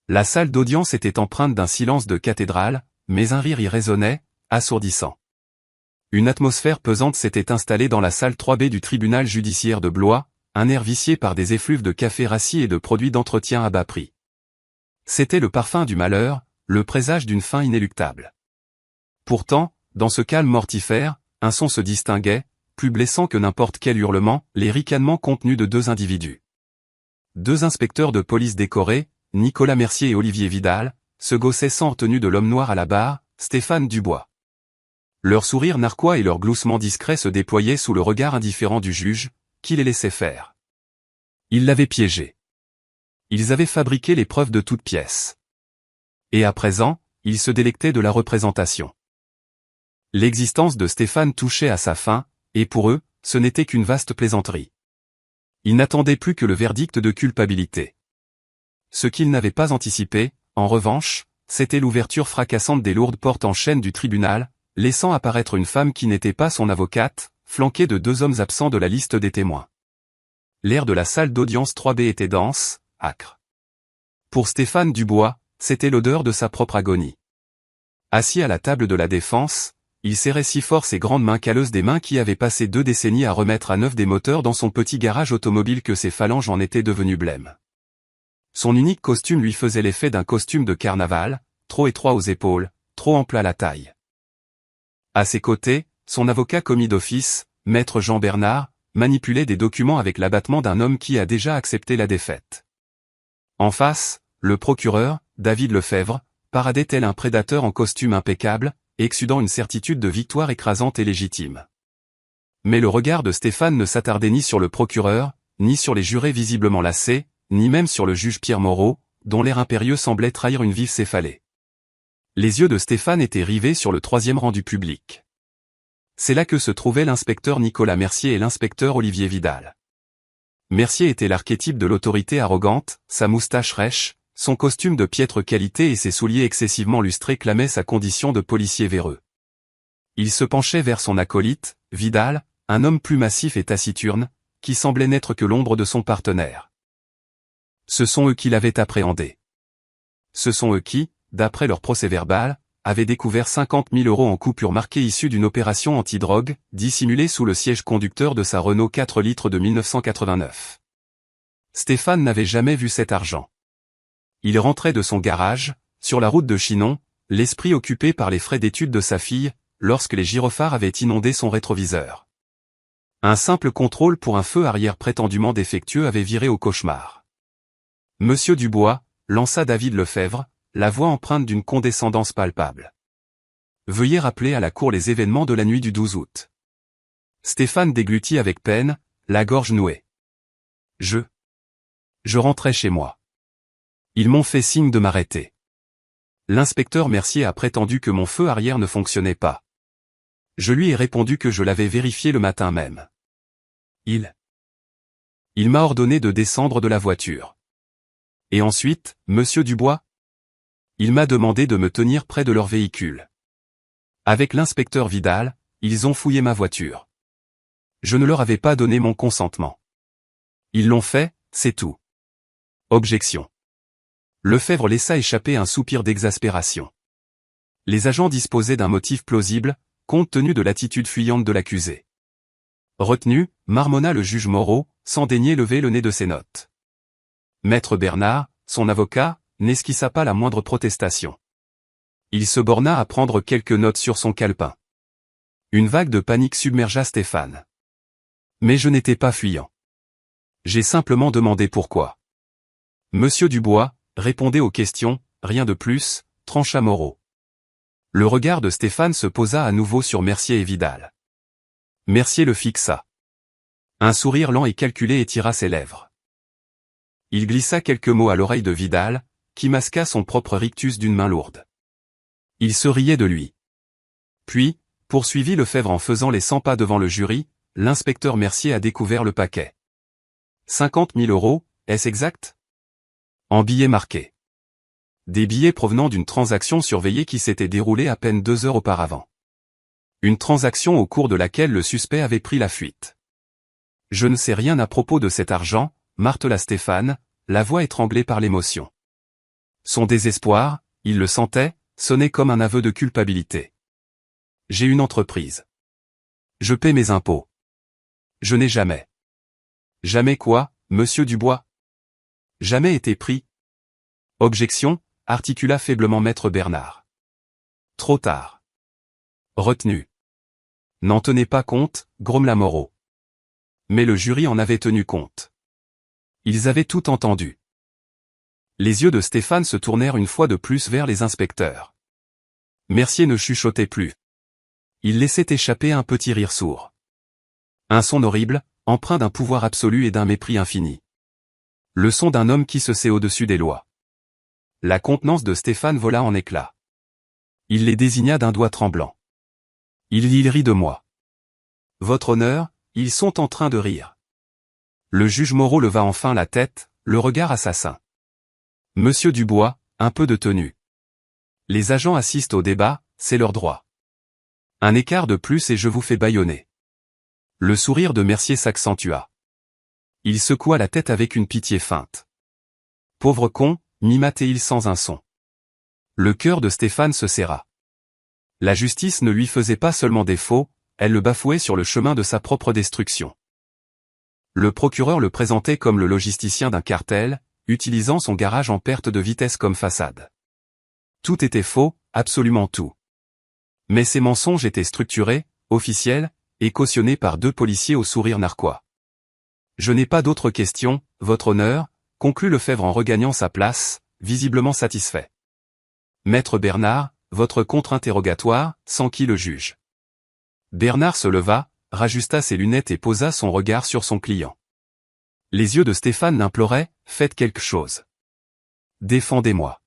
La salle d'audience était empreinte d'un silence de cathédrale, mais un rire y résonnait, assourdissant. Une atmosphère pesante s'était installée dans la salle 3B du tribunal judiciaire de Blois, un air vicié par des effluves de café rassis et de produits d'entretien à bas prix. C'était le parfum du malheur, le présage d'une fin inéluctable. Pourtant, dans ce calme mortifère, un son se distinguait, plus blessant que n'importe quel hurlement, les ricanements contenus de deux individus. Deux inspecteurs de police décorés, Nicolas Mercier et Olivier Vidal, se gaussaient sans retenue de l'homme noir à la barre, Stéphane Dubois. Leur sourire narquois et leur gloussement discret se déployaient sous le regard indifférent du juge, qui les laissait faire. Ils l'avaient piégé. Ils avaient fabriqué les preuves de toutes pièces. Et à présent, ils se délectaient de la représentation. L'existence de Stéphane touchait à sa fin, et pour eux, ce n'était qu'une vaste plaisanterie. Ils n'attendaient plus que le verdict de culpabilité. Ce qu'ils n'avaient pas anticipé, en revanche, c'était l'ouverture fracassante des lourdes portes en chaîne du tribunal, laissant apparaître une femme qui n'était pas son avocate, flanquée de deux hommes absents de la liste des témoins. L'air de la salle d'audience 3B était dense, âcre. Pour Stéphane Dubois, c'était l'odeur de sa propre agonie. Assis à la table de la défense, il serrait si fort ses grandes mains calleuses des mains qui avaient passé 2 décennies à remettre à neuf des moteurs dans son petit garage automobile que ses phalanges en étaient devenues blêmes. Son unique costume lui faisait l'effet d'un costume de carnaval, trop étroit aux épaules, trop ample à la taille. À ses côtés, son avocat commis d'office, maître Jean Bernard, manipulait des documents avec l'abattement d'un homme qui a déjà accepté la défaite. En face, le procureur, David Lefebvre, paradait tel un prédateur en costume impeccable, exudant une certitude de victoire écrasante et légitime. Mais le regard de Stéphane ne s'attardait ni sur le procureur, ni sur les jurés visiblement lassés, ni même sur le juge Pierre Moreau, dont l'air impérieux semblait trahir une vive céphalée. Les yeux de Stéphane étaient rivés sur le 3e rang du public. C'est là que se trouvaient l'inspecteur Nicolas Mercier et l'inspecteur Olivier Vidal. Mercier était l'archétype de l'autorité arrogante, sa moustache rêche, son costume de piètre qualité et ses souliers excessivement lustrés clamaient sa condition de policier véreux. Il se penchait vers son acolyte, Vidal, un homme plus massif et taciturne, qui semblait n'être que l'ombre de son partenaire. Ce sont eux qui l'avaient appréhendé. Ce sont eux qui, d'après leur procès-verbal, avaient découvert 50 000 € en coupures marquées issues d'une opération anti-drogue, dissimulée sous le siège conducteur de sa Renault 4 litres de 1989. Stéphane n'avait jamais vu cet argent. Il rentrait de son garage, sur la route de Chinon, l'esprit occupé par les frais d'études de sa fille, lorsque les gyrophares avaient inondé son rétroviseur. Un simple contrôle pour un feu arrière prétendument défectueux avait viré au cauchemar. Monsieur Dubois, lança David Lefebvre, la voix empreinte d'une condescendance palpable. Veuillez rappeler à la cour les événements de la nuit du 12 août. Stéphane déglutit avec peine, la gorge nouée. Je rentrais chez moi. Ils m'ont fait signe de m'arrêter. L'inspecteur Mercier a prétendu que mon feu arrière ne fonctionnait pas. Je lui ai répondu que je l'avais vérifié le matin même. Il m'a ordonné de descendre de la voiture. Et ensuite, monsieur Dubois? Il m'a demandé de me tenir près de leur véhicule. Avec l'inspecteur Vidal, ils ont fouillé ma voiture. Je ne leur avais pas donné mon consentement. Ils l'ont fait, c'est tout. Objection. Lefebvre laissa échapper un soupir d'exaspération. Les agents disposaient d'un motif plausible, compte tenu de l'attitude fuyante de l'accusé. Retenu, marmonna le juge Moreau, sans daigner lever le nez de ses notes. Maître Bernard, son avocat, n'esquissa pas la moindre protestation. Il se borna à prendre quelques notes sur son calepin. Une vague de panique submergea Stéphane. Mais je n'étais pas fuyant. J'ai simplement demandé pourquoi. Monsieur Dubois, répondez aux questions, rien de plus, trancha Moreau. Le regard de Stéphane se posa à nouveau sur Mercier et Vidal. Mercier le fixa. Un sourire lent et calculé étira ses lèvres. Il glissa quelques mots à l'oreille de Vidal, qui masqua son propre rictus d'une main lourde. Il se riait de lui. Puis, poursuivit Lefebvre en faisant les 100 pas devant le jury, l'inspecteur Mercier a découvert le paquet. 50 000 €, est-ce exact? En billets marqués. Des billets provenant d'une transaction surveillée qui s'était déroulée à peine 2 heures auparavant. Une transaction au cours de laquelle le suspect avait pris la fuite. Je ne sais rien à propos de cet argent, martela Stéphane, la voix étranglée par l'émotion. Son désespoir, il le sentait, sonnait comme un aveu de culpabilité. J'ai une entreprise. Je paie mes impôts. Je n'ai jamais. Jamais quoi, monsieur Dubois? Jamais été pris. Objection, articula faiblement maître Bernard. Trop tard. Retenu. N'en tenez pas compte, grommela Moreau. Mais le jury en avait tenu compte. Ils avaient tout entendu. Les yeux de Stéphane se tournèrent une fois de plus vers les inspecteurs. Mercier ne chuchotait plus. Il laissait échapper un petit rire sourd. Un son horrible, empreint d'un pouvoir absolu et d'un mépris infini. Le son d'un homme qui se sait au-dessus des lois. La contenance de Stéphane vola en éclats. Il les désigna d'un doigt tremblant. Il rit de moi. Votre honneur, ils sont en train de rire. Le juge Moreau leva enfin la tête, le regard assassin. Monsieur Dubois, un peu de tenue. Les agents assistent au débat, c'est leur droit. Un écart de plus et je vous fais bâillonner. Le sourire de Mercier s'accentua. Il secoua la tête avec une pitié feinte. Pauvre con, mimata-t-il sans un son. Le cœur de Stéphane se serra. La justice ne lui faisait pas seulement défaut, elle le bafouait sur le chemin de sa propre destruction. Le procureur le présentait comme le logisticien d'un cartel, utilisant son garage en perte de vitesse comme façade. Tout était faux, absolument tout. Mais ces mensonges étaient structurés, officiels, et cautionnés par deux policiers au sourire narquois. Je n'ai pas d'autres questions, votre honneur, conclut Lefebvre en regagnant sa place, visiblement satisfait. Maître Bernard, votre contre-interrogatoire, s'enquit le juge. Bernard se leva, rajusta ses lunettes et posa son regard sur son client. Les yeux de Stéphane l'imploraient, faites quelque chose. Défendez-moi.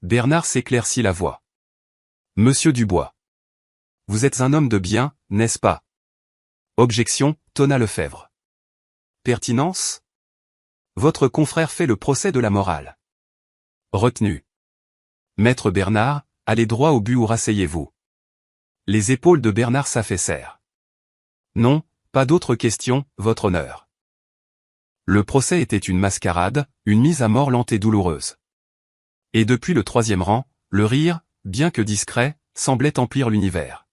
Bernard s'éclaircit la voix. Monsieur Dubois. Vous êtes un homme de bien, n'est-ce pas? Objection, tonna Lefebvre. Pertinence? Votre confrère fait le procès de la morale. Retenu. Maître Bernard, allez droit au but ou rasseyez-vous. Les épaules de Bernard s'affaissèrent. Non, pas d'autres questions, votre honneur. Le procès était une mascarade, une mise à mort lente et douloureuse. Et depuis le troisième rang, le rire, bien que discret, semblait emplir l'univers.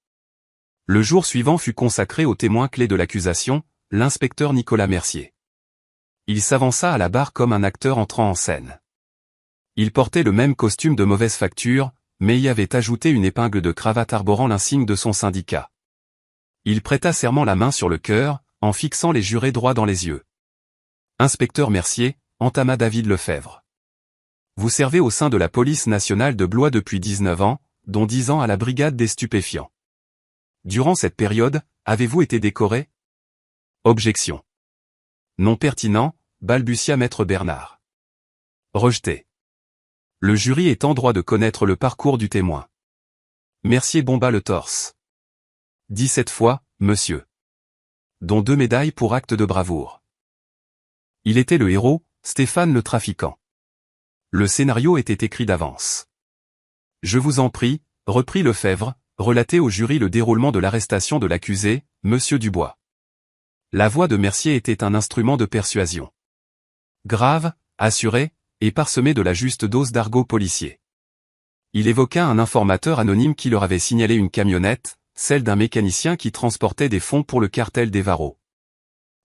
Le jour suivant fut consacré au témoin clé de l'accusation, l'inspecteur Nicolas Mercier. Il s'avança à la barre comme un acteur entrant en scène. Il portait le même costume de mauvaise facture, mais y avait ajouté une épingle de cravate arborant l'insigne de son syndicat. Il prêta serment la main sur le cœur, en fixant les jurés droit dans les yeux. Inspecteur Mercier, entama David Lefebvre. Vous servez au sein de la police nationale de Blois depuis 19 ans, dont 10 ans à la brigade des stupéfiants. Durant cette période, avez-vous été décoré? Objection. Non pertinent, balbutia maître Bernard. Rejeté. Le jury est en droit de connaître le parcours du témoin. Mercier bomba le torse. 17 fois, monsieur. Dont 2 médailles pour acte de bravoure. Il était le héros, Stéphane le trafiquant. Le scénario était écrit d'avance. Je vous en prie, reprit Lefebvre, relatez au jury le déroulement de l'arrestation de l'accusé, monsieur Dubois. La voix de Mercier était un instrument de persuasion. Grave, assuré, et parsemé de la juste dose d'argot policier. Il évoqua un informateur anonyme qui leur avait signalé une camionnette, celle d'un mécanicien qui transportait des fonds pour le cartel des Varros.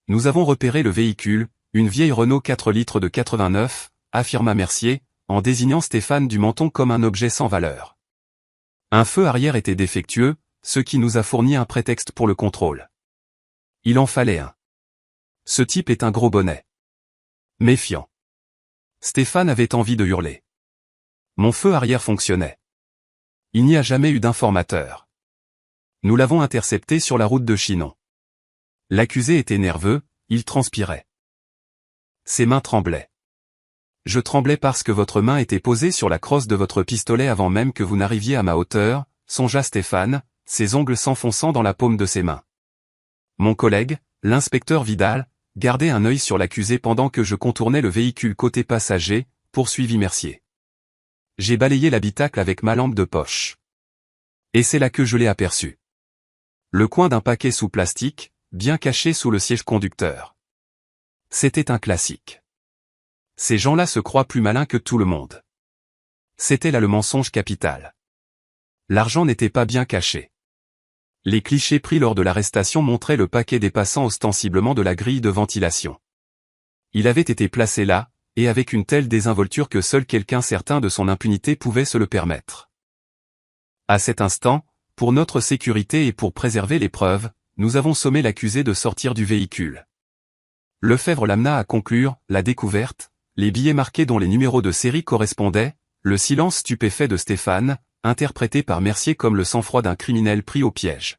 Nous avons repéré le véhicule, une vieille Renault 4 litres de 89, affirma Mercier, en désignant Stéphane Dumenton comme un objet sans valeur. Un feu arrière était défectueux, ce qui nous a fourni un prétexte pour le contrôle. Il en fallait un. Ce type est un gros bonnet. Méfiant. Stéphane avait envie de hurler. Mon feu arrière fonctionnait. Il n'y a jamais eu d'informateur. Nous l'avons intercepté sur la route de Chinon. L'accusé était nerveux, il transpirait. Ses mains tremblaient. Je tremblais parce que votre main était posée sur la crosse de votre pistolet avant même que vous n'arriviez à ma hauteur, songea Stéphane, ses ongles s'enfonçant dans la paume de ses mains. Mon collègue, l'inspecteur Vidal, gardait un œil sur l'accusé pendant que je contournais le véhicule côté passager, poursuivit Mercier. J'ai balayé l'habitacle avec ma lampe de poche. Et c'est là que je l'ai aperçu. Le coin d'un paquet sous plastique, bien caché sous le siège conducteur. C'était un classique. Ces gens-là se croient plus malins que tout le monde. C'était là le mensonge capital. L'argent n'était pas bien caché. Les clichés pris lors de l'arrestation montraient le paquet dépassant ostensiblement de la grille de ventilation. Il avait été placé là, et avec une telle désinvolture que seul quelqu'un certain de son impunité pouvait se le permettre. À cet instant, pour notre sécurité et pour préserver les preuves, nous avons sommé l'accusé de sortir du véhicule. Lefebvre l'amena à conclure, la découverte, les billets marqués dont les numéros de série correspondaient, le silence stupéfait de Stéphane, interprété par Mercier comme le sang-froid d'un criminel pris au piège.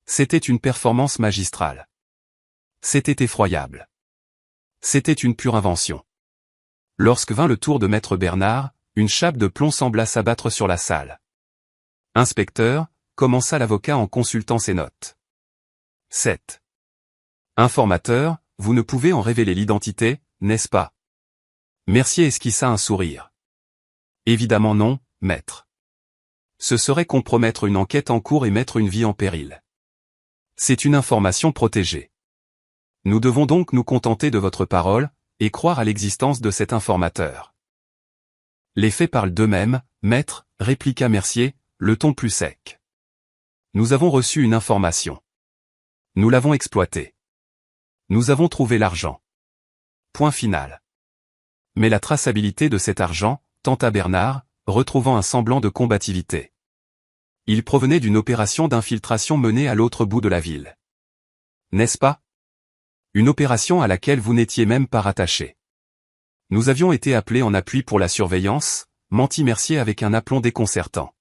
C'était une performance magistrale. C'était effroyable. C'était une pure invention. Lorsque vint le tour de Maître Bernard, une chape de plomb sembla s'abattre sur la salle. « Inspecteur », commença l'avocat en consultant ses notes. 7. Informateur, vous ne pouvez en révéler l'identité, n'est-ce pas? Mercier esquissa un sourire. Évidemment non, maître. Ce serait compromettre une enquête en cours et mettre une vie en péril. C'est une information protégée. Nous devons donc nous contenter de votre parole, et croire à l'existence de cet informateur. Les faits parlent d'eux-mêmes, maître, répliqua Mercier, le ton plus sec. Nous avons reçu une information. Nous l'avons exploitée. Nous avons trouvé l'argent. Point final. Mais la traçabilité de cet argent, tenta Bernard, retrouvant un semblant de combativité. Il provenait d'une opération d'infiltration menée à l'autre bout de la ville. N'est-ce pas? Une opération à laquelle vous n'étiez même pas rattaché. Nous avions été appelés en appui pour la surveillance, mentit Mercier avec un aplomb déconcertant.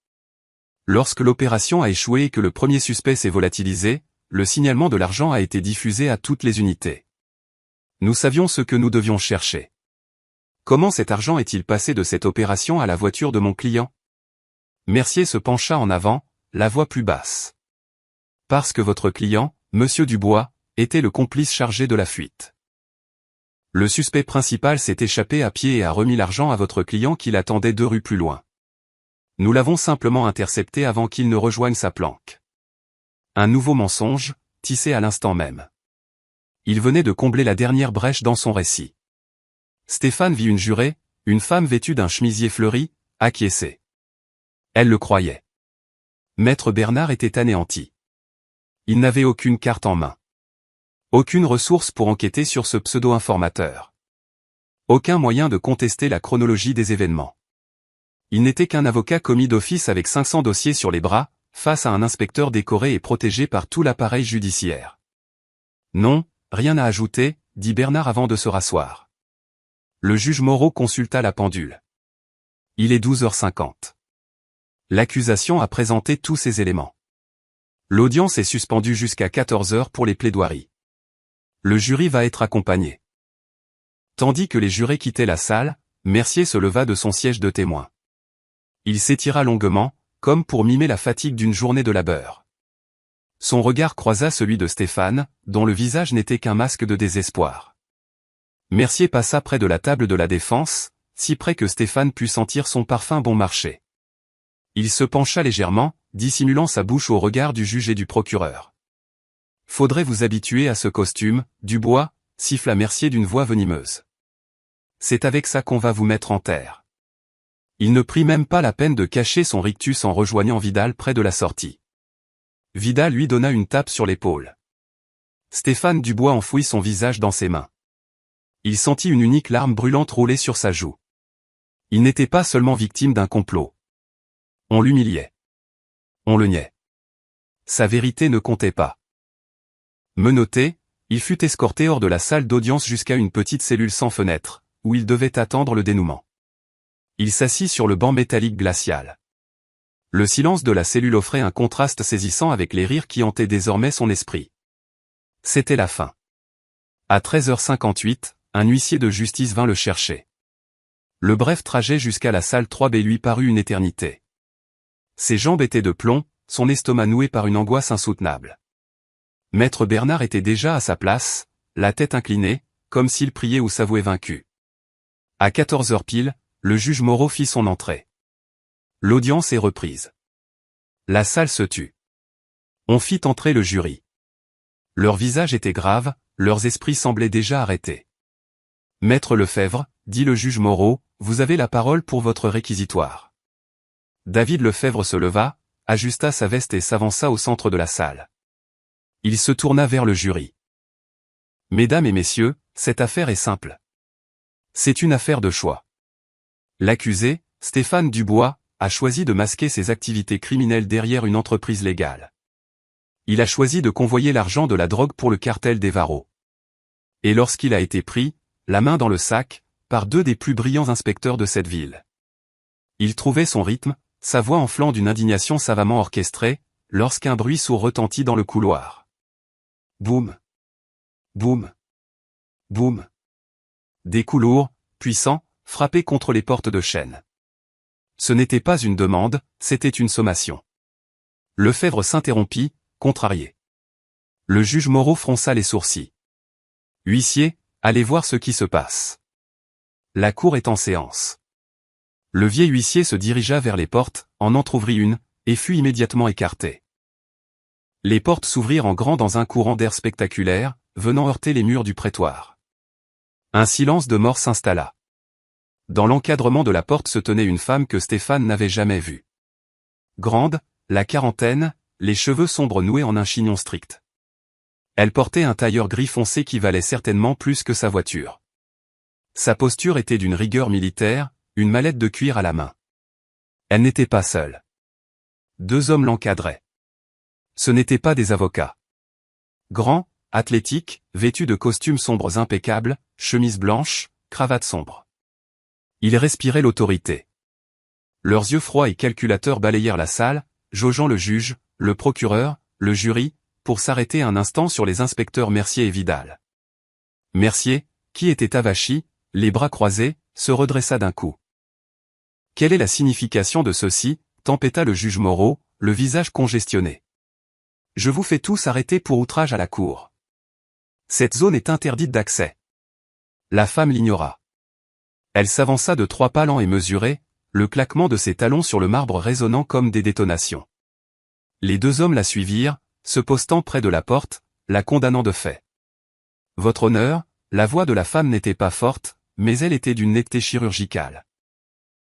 Lorsque l'opération a échoué et que le premier suspect s'est volatilisé, le signalement de l'argent a été diffusé à toutes les unités. Nous savions ce que nous devions chercher. Comment cet argent est-il passé de cette opération à la voiture de mon client? Mercier se pencha en avant, la voix plus basse. Parce que votre client, Monsieur Dubois, était le complice chargé de la fuite. Le suspect principal s'est échappé à pied et a remis l'argent à votre client qui l'attendait 2 rues plus loin. Nous l'avons simplement intercepté avant qu'il ne rejoigne sa planque. Un nouveau mensonge, tissé à l'instant même. Il venait de combler la dernière brèche dans son récit. Stéphane vit une jurée, une femme vêtue d'un chemisier fleuri, acquiescer. Elle le croyait. Maître Bernard était anéanti. Il n'avait aucune carte en main. Aucune ressource pour enquêter sur ce pseudo-informateur. Aucun moyen de contester la chronologie des événements. Il n'était qu'un avocat commis d'office avec 500 dossiers sur les bras, face à un inspecteur décoré et protégé par tout l'appareil judiciaire. Non, rien à ajouter, dit Bernard avant de se rasseoir. Le juge Moreau consulta la pendule. Il est 12h50. L'accusation a présenté tous ses éléments. L'audience est suspendue jusqu'à 14h pour les plaidoiries. Le jury va être accompagné. Tandis que les jurés quittaient la salle, Mercier se leva de son siège de témoin. Il s'étira longuement, comme pour mimer la fatigue d'une journée de labeur. Son regard croisa celui de Stéphane, dont le visage n'était qu'un masque de désespoir. Mercier passa près de la table de la défense, si près que Stéphane put sentir son parfum bon marché. Il se pencha légèrement, dissimulant sa bouche au regard du juge et du procureur. « Faudrait vous habituer à ce costume, Dubois », siffla Mercier d'une voix venimeuse. « C'est avec ça qu'on va vous mettre en terre. » Il ne prit même pas la peine de cacher son rictus en rejoignant Vidal près de la sortie. Vidal lui donna une tape sur l'épaule. Stéphane Dubois enfouit son visage dans ses mains. Il sentit une unique larme brûlante rouler sur sa joue. Il n'était pas seulement victime d'un complot. On l'humiliait. On le niait. Sa vérité ne comptait pas. Menotté, il fut escorté hors de la salle d'audience jusqu'à une petite cellule sans fenêtre, où il devait attendre le dénouement. Il s'assit sur le banc métallique glacial. Le silence de la cellule offrait un contraste saisissant avec les rires qui hantaient désormais son esprit. C'était la fin. À 13h58, un huissier de justice vint le chercher. Le bref trajet jusqu'à la salle 3B lui parut une éternité. Ses jambes étaient de plomb, son estomac noué par une angoisse insoutenable. Maître Bernard était déjà à sa place, la tête inclinée, comme s'il priait ou s'avouait vaincu. À 14h pile, le juge Moreau fit son entrée. L'audience est reprise. La salle se tut. On fit entrer le jury. Leurs visages étaient graves, leurs esprits semblaient déjà arrêtés. Maître Lefebvre, dit le juge Moreau, vous avez la parole pour votre réquisitoire. David Lefebvre se leva, ajusta sa veste et s'avança au centre de la salle. Il se tourna vers le jury. Mesdames et messieurs, cette affaire est simple. C'est une affaire de choix. L'accusé, Stéphane Dubois, a choisi de masquer ses activités criminelles derrière une entreprise légale. Il a choisi de convoyer l'argent de la drogue pour le cartel des Varros. Et lorsqu'il a été pris, la main dans le sac, par deux des plus brillants inspecteurs de cette ville. Il trouvait son rythme, sa voix enflant d'une indignation savamment orchestrée, lorsqu'un bruit sourd retentit dans le couloir. Boum. Boum. Boum. Des coups lourds, puissants, frappaient contre les portes de chêne. Ce n'était pas une demande, c'était une sommation. Lefebvre s'interrompit, contrarié. Le juge Moreau fronça les sourcils. Huissier, allez voir ce qui se passe. La cour est en séance. Le vieil huissier se dirigea vers les portes, en entr'ouvrit une, et fut immédiatement écarté. Les portes s'ouvrirent en grand dans un courant d'air spectaculaire, venant heurter les murs du prétoire. Un silence de mort s'installa. Dans l'encadrement de la porte se tenait une femme que Stéphane n'avait jamais vue. Grande, la quarantaine, les cheveux sombres noués en un chignon strict. Elle portait un tailleur gris foncé qui valait certainement plus que sa voiture. Sa posture était d'une rigueur militaire, une mallette de cuir à la main. Elle n'était pas seule. Deux hommes l'encadraient. Ce n'étaient pas des avocats. Grands, athlétiques, vêtus de costumes sombres impeccables, chemises blanches, cravates sombres. Ils respiraient l'autorité. Leurs yeux froids et calculateurs balayèrent la salle, jaugeant le juge, le procureur, le jury, pour s'arrêter un instant sur les inspecteurs Mercier et Vidal. Mercier, qui était avachi, les bras croisés, se redressa d'un coup. Quelle est la signification de ceci, tempêta le juge Moreau, le visage congestionné. Je vous fais tous arrêter pour outrage à la cour. Cette zone est interdite d'accès. La femme l'ignora. Elle s'avança de 3 pas lents et mesurés, le claquement de ses talons sur le marbre résonnant comme des détonations. Les deux hommes la suivirent, se postant près de la porte, la condamnant de fait. Votre honneur, la voix de la femme n'était pas forte, mais elle était d'une netteté chirurgicale.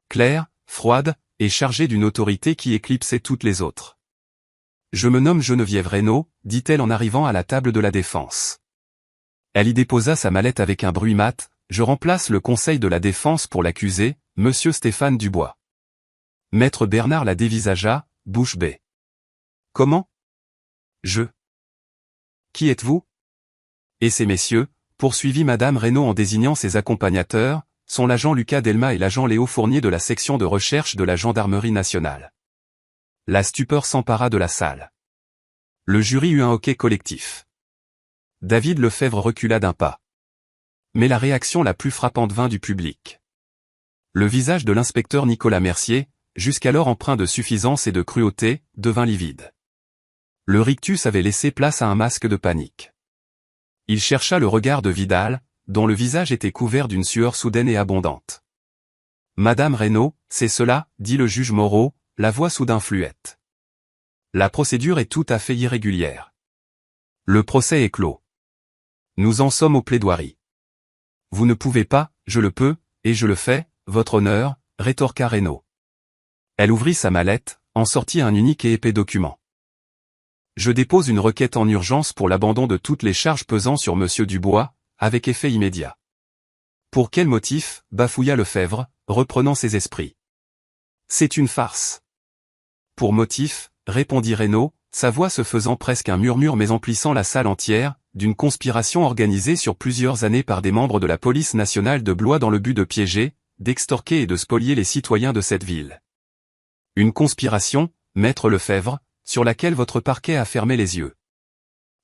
Claire, froide, et chargée d'une autorité qui éclipsait toutes les autres. Je me nomme Geneviève Reynaud, dit-elle en arrivant à la table de la défense. Elle y déposa sa mallette avec un bruit mat, je remplace le conseil de la défense pour l'accusé, monsieur Stéphane Dubois. Maître Bernard la dévisagea, bouche bée. Comment? Qui êtes-vous? Et ces messieurs, poursuivit madame Reynaud en désignant ses accompagnateurs, sont l'agent Lucas Delma et l'agent Léo Fournier de la section de recherche de la gendarmerie nationale. La stupeur s'empara de la salle. Le jury eut un hoquet collectif. David Lefebvre recula d'un pas. Mais la réaction la plus frappante vint du public. Le visage de l'inspecteur Nicolas Mercier, jusqu'alors empreint de suffisance et de cruauté, devint livide. Le rictus avait laissé place à un masque de panique. Il chercha le regard de Vidal, dont le visage était couvert d'une sueur soudaine et abondante. Madame Reynaud, c'est cela, dit le juge Moreau, la voix soudain fluette. La procédure est tout à fait irrégulière. Le procès est clos. Nous en sommes aux plaidoiries. Vous ne pouvez pas, je le peux, et je le fais, votre honneur, rétorqua Reynaud. Elle ouvrit sa mallette, en sortit un unique et épais document. Je dépose une requête en urgence pour l'abandon de toutes les charges pesant sur monsieur Dubois, avec effet immédiat. Pour quel motif, bafouilla Lefebvre, reprenant ses esprits. C'est une farce. Pour motif, répondit Reynaud, sa voix se faisant presque un murmure mais emplissant la salle entière, d'une conspiration organisée sur plusieurs années par des membres de la police nationale de Blois dans le but de piéger, d'extorquer et de spolier les citoyens de cette ville. Une conspiration, maître Lefebvre, sur laquelle votre parquet a fermé les yeux.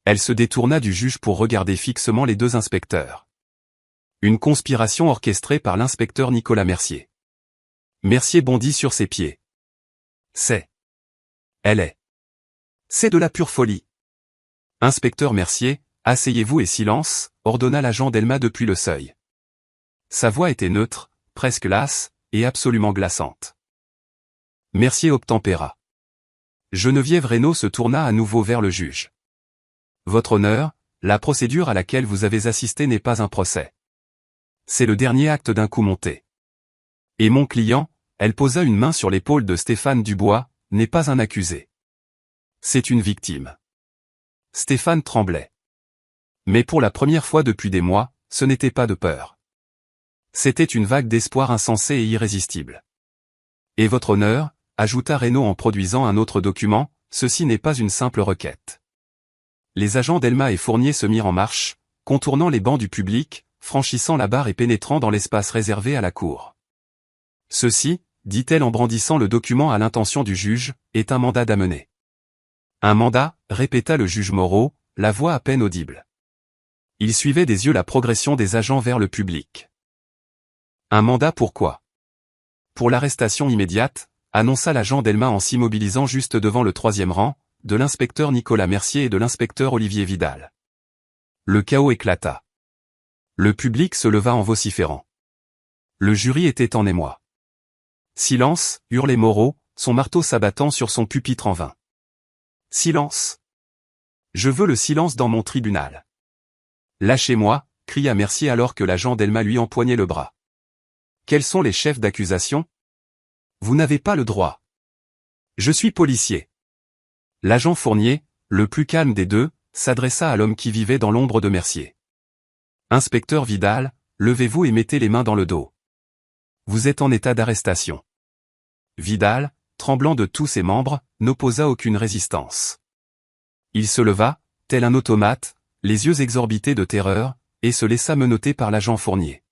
Elle se détourna du juge pour regarder fixement les deux inspecteurs. Une conspiration orchestrée par l'inspecteur Nicolas Mercier. Mercier bondit sur ses pieds. Elle est. C'est de la pure folie. Inspecteur Mercier, asseyez-vous et silence, ordonna l'agent Delma depuis le seuil. Sa voix était neutre, presque lasse, et absolument glaçante. Mercier obtempéra. Geneviève Reynaud se tourna à nouveau vers le juge. Votre honneur, la procédure à laquelle vous avez assisté n'est pas un procès. C'est le dernier acte d'un coup monté. Et mon client, elle posa une main sur l'épaule de Stéphane Dubois, n'est pas un accusé. C'est une victime. Stéphane tremblait. Mais pour la première fois depuis des mois, ce n'était pas de peur. C'était une vague d'espoir insensée et irrésistible. Et votre honneur, ajouta Reynaud en produisant un autre document, ceci n'est pas une simple requête. Les agents Delma et Fournier se mirent en marche, contournant les bancs du public, franchissant la barre et pénétrant dans l'espace réservé à la cour. Ceci, dit-elle en brandissant le document à l'intention du juge, est un mandat d'amener. Un mandat, répéta le juge Moreau, la voix à peine audible. Il suivait des yeux la progression des agents vers le public. Un mandat pourquoi? Pour l'arrestation immédiate, annonça l'agent Delma en s'immobilisant juste devant le troisième rang, de l'inspecteur Nicolas Mercier et de l'inspecteur Olivier Vidal. Le chaos éclata. Le public se leva en vociférant. Le jury était en émoi. Silence, hurlait Moreau, son marteau s'abattant sur son pupitre en vain. Silence. Je veux le silence dans mon tribunal. Lâchez-moi, cria Mercier alors que l'agent Delma lui empoignait le bras. Quels sont les chefs d'accusation? Vous n'avez pas le droit. Je suis policier. L'agent Fournier, le plus calme des deux, s'adressa à l'homme qui vivait dans l'ombre de Mercier. Inspecteur Vidal, levez-vous et mettez les mains dans le dos. Vous êtes en état d'arrestation. Vidal, tremblant de tous ses membres, n'opposa aucune résistance. Il se leva, tel un automate, les yeux exorbités de terreur, et se laissa menotter par l'agent Fournier.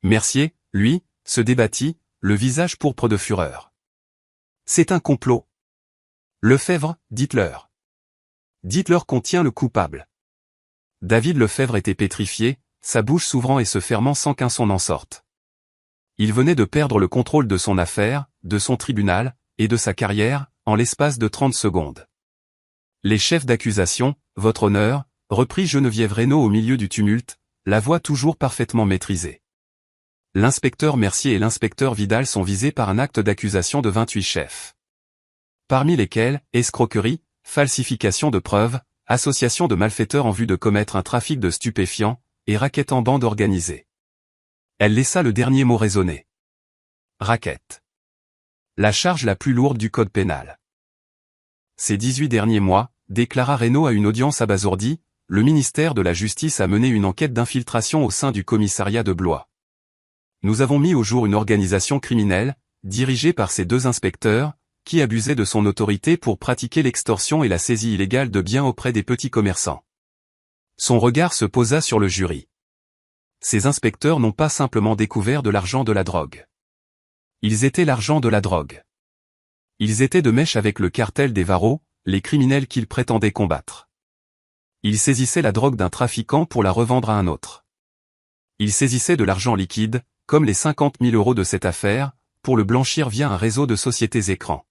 Mercier, lui, se débattit, le visage pourpre de fureur. C'est un complot. Lefebvre, dites-leur. Dites-leur qu'on tient le coupable. David Lefebvre était pétrifié, sa bouche s'ouvrant et se fermant sans qu'un son en sorte. Il venait de perdre le contrôle de son affaire, de son tribunal, et de sa carrière, en l'espace de 30 secondes. Les chefs d'accusation, votre honneur, reprit Geneviève Reynaud au milieu du tumulte, la voix toujours parfaitement maîtrisée. L'inspecteur Mercier et l'inspecteur Vidal sont visés par un acte d'accusation de 28 chefs. Parmi lesquels, escroquerie, falsification de preuves, association de malfaiteurs en vue de commettre un trafic de stupéfiants, et racket en bande organisée. Elle laissa le dernier mot résonner. Racket. La charge la plus lourde du code pénal. Ces 18 derniers mois, déclara Reynaud à une audience abasourdie, le ministère de la Justice a mené une enquête d'infiltration au sein du commissariat de Blois. Nous avons mis au jour une organisation criminelle, dirigée par ces deux inspecteurs, qui abusait de son autorité pour pratiquer l'extorsion et la saisie illégale de biens auprès des petits commerçants. Son regard se posa sur le jury. Ces inspecteurs n'ont pas simplement découvert de l'argent de la drogue. Ils étaient l'argent de la drogue. Ils étaient de mèche avec le cartel des Varros, les criminels qu'ils prétendaient combattre. Ils saisissaient la drogue d'un trafiquant pour la revendre à un autre. Ils saisissaient de l'argent liquide, comme les 50 000 € de cette affaire, pour le blanchir via un réseau de sociétés écrans.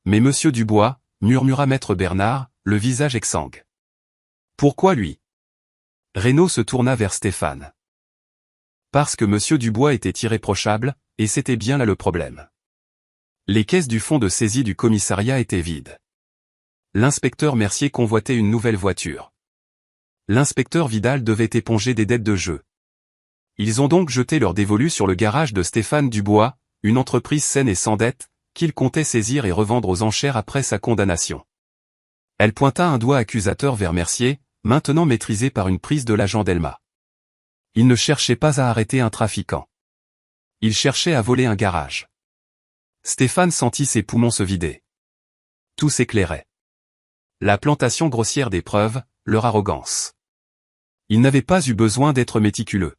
Mais monsieur Dubois, murmura maître Bernard, le visage exsangue. Pourquoi lui? Reynaud se tourna vers Stéphane. Parce que monsieur Dubois était irréprochable, et c'était bien là le problème. Les caisses du fonds de saisie du commissariat étaient vides. L'inspecteur Mercier convoitait une nouvelle voiture. L'inspecteur Vidal devait éponger des dettes de jeu. Ils ont donc jeté leur dévolu sur le garage de Stéphane Dubois, une entreprise saine et sans dette, qu'ils comptaient saisir et revendre aux enchères après sa condamnation. Elle pointa un doigt accusateur vers Mercier, maintenant maîtrisé par une prise de l'agent Delma. Il ne cherchait pas à arrêter un trafiquant. Il cherchait à voler un garage. Stéphane sentit ses poumons se vider. Tout s'éclairait. La plantation grossière des preuves, leur arrogance. Ils n'avaient pas eu besoin d'être méticuleux.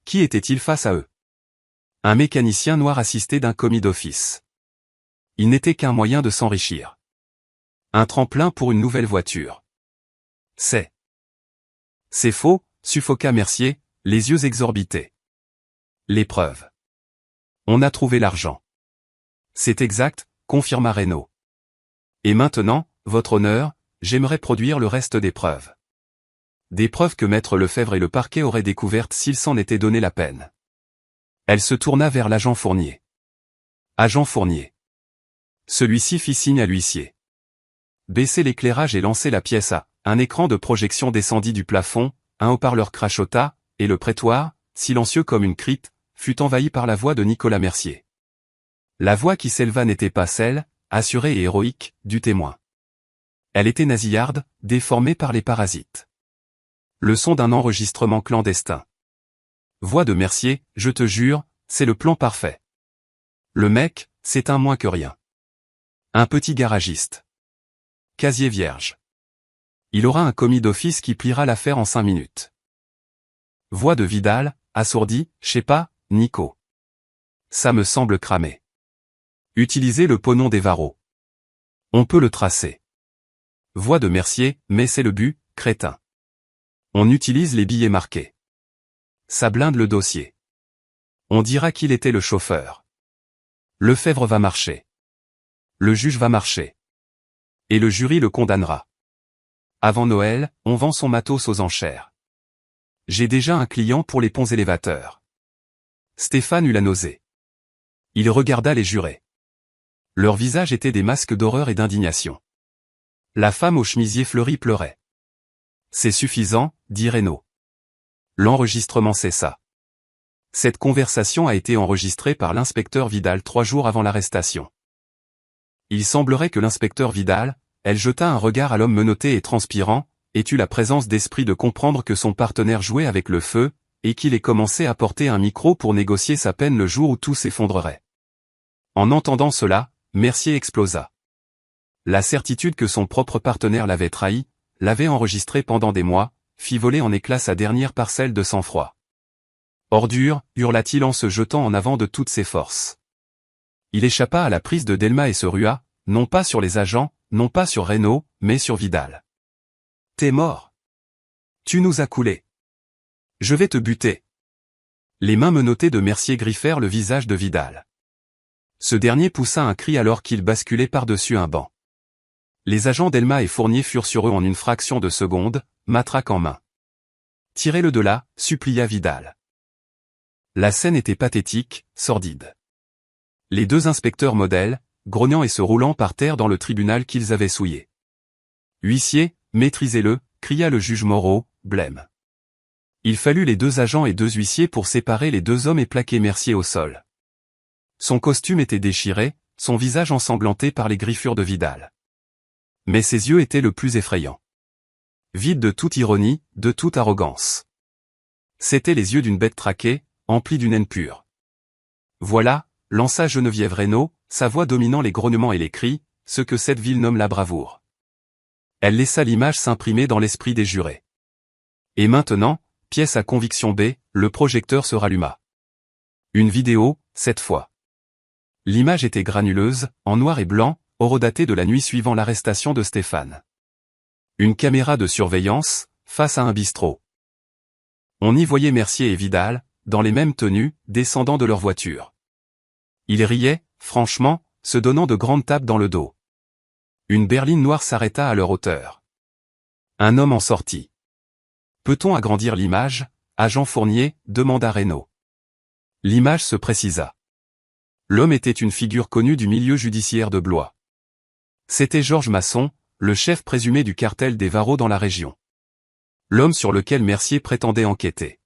Qui était-il face à eux? Un mécanicien noir assisté d'un commis d'office. Il n'était qu'un moyen de s'enrichir. Un tremplin pour une nouvelle voiture. C'est faux, suffoqua Mercier, les yeux exorbités. Les preuves. On a trouvé l'argent. C'est exact, confirma Reynaud. Et maintenant, votre honneur, j'aimerais produire le reste des preuves. Des preuves que maître Lefebvre et le parquet auraient découvertes s'ils s'en étaient donné la peine. Elle se tourna vers l'agent Fournier. Agent Fournier. Celui-ci fit signe à l'huissier. Baissez l'éclairage et lancez la pièce à. Un écran de projection descendit du plafond, un haut-parleur crachota, et le prétoire, silencieux comme une crypte, fut envahi par la voix de Nicolas Mercier. La voix qui s'éleva n'était pas celle, assurée et héroïque, du témoin. Elle était nasillarde, déformée par les parasites. Le son d'un enregistrement clandestin. Voix de Mercier, je te jure, c'est le plan parfait. Le mec, c'est un moins que rien. Un petit garagiste. Casier vierge. Il aura un commis d'office qui pliera l'affaire en 5 minutes. Voix de Vidal, assourdi, je sais pas, Nico. Ça me semble cramé. Utilisez le pognon des Varros. On peut le tracer. Voix de Mercier, mais c'est le but, crétin. On utilise les billets marqués. Ça blinde le dossier. On dira qu'il était le chauffeur. Lefebvre va marcher. Le juge va marcher. Et le jury le condamnera. Avant Noël, on vend son matos aux enchères. J'ai déjà un client pour les ponts élévateurs. Stéphane eut la nausée. Il regarda les jurés. Leurs visages étaient des masques d'horreur et d'indignation. La femme au chemisier fleuri pleurait. C'est suffisant, dit Reynaud. L'enregistrement cessa. Cette conversation a été enregistrée par l'inspecteur Vidal 3 jours avant l'arrestation. Il semblerait que l'inspecteur Vidal, elle jeta un regard à l'homme menotté et transpirant, ait eu la présence d'esprit de comprendre que son partenaire jouait avec le feu, et qu'il ait commencé à porter un micro pour négocier sa peine le jour où tout s'effondrerait. En entendant cela, Mercier explosa. La certitude que son propre partenaire l'avait trahi, l'avait enregistré pendant des mois, fit voler en éclats sa dernière parcelle de sang-froid. Ordure, hurla-t-il en se jetant en avant de toutes ses forces. Il échappa à la prise de Delma et se rua, non pas sur les agents, non pas sur Reynaud, mais sur Vidal. T'es mort. Tu nous as coulés. Je vais te buter. Les mains menottées de Mercier griffèrent le visage de Vidal. Ce dernier poussa un cri alors qu'il basculait par-dessus un banc. Les agents Delma et Fournier furent sur eux en une fraction de seconde, matraque en main. Tirez-le de là, supplia Vidal. La scène était pathétique, sordide. Les 2 inspecteurs modèles, grognant et se roulant par terre dans le tribunal qu'ils avaient souillé. Huissier, maîtrisez-le, cria le juge Moreau, blême. Il fallut les 2 agents et 2 huissiers pour séparer les 2 hommes et plaquer Mercier au sol. Son costume était déchiré, son visage ensanglanté par les griffures de Vidal. Mais ses yeux étaient le plus effrayant. Vides de toute ironie, de toute arrogance. C'étaient les yeux d'une bête traquée, emplis d'une haine pure. Voilà, lança Geneviève Reynaud, sa voix dominant les grognements et les cris, ce que cette ville nomme la bravoure. Elle laissa l'image s'imprimer dans l'esprit des jurés. Et maintenant, pièce à conviction B, le projecteur se ralluma. Une vidéo, cette fois. L'image était granuleuse, en noir et blanc, horodatée de la nuit suivant l'arrestation de Stéphane. Une caméra de surveillance, face à un bistrot. On y voyait Mercier et Vidal, dans les mêmes tenues, descendant de leur voiture. Ils riaient, franchement, se donnant de grandes tapes dans le dos. Une berline noire s'arrêta à leur hauteur. Un homme en sortit. Peut-on agrandir l'image, agent Fournier, demanda Reynaud. L'image se précisa. L'homme était une figure connue du milieu judiciaire de Blois. C'était Georges Masson, le chef présumé du cartel des Varros dans la région. L'homme sur lequel Mercier prétendait enquêter.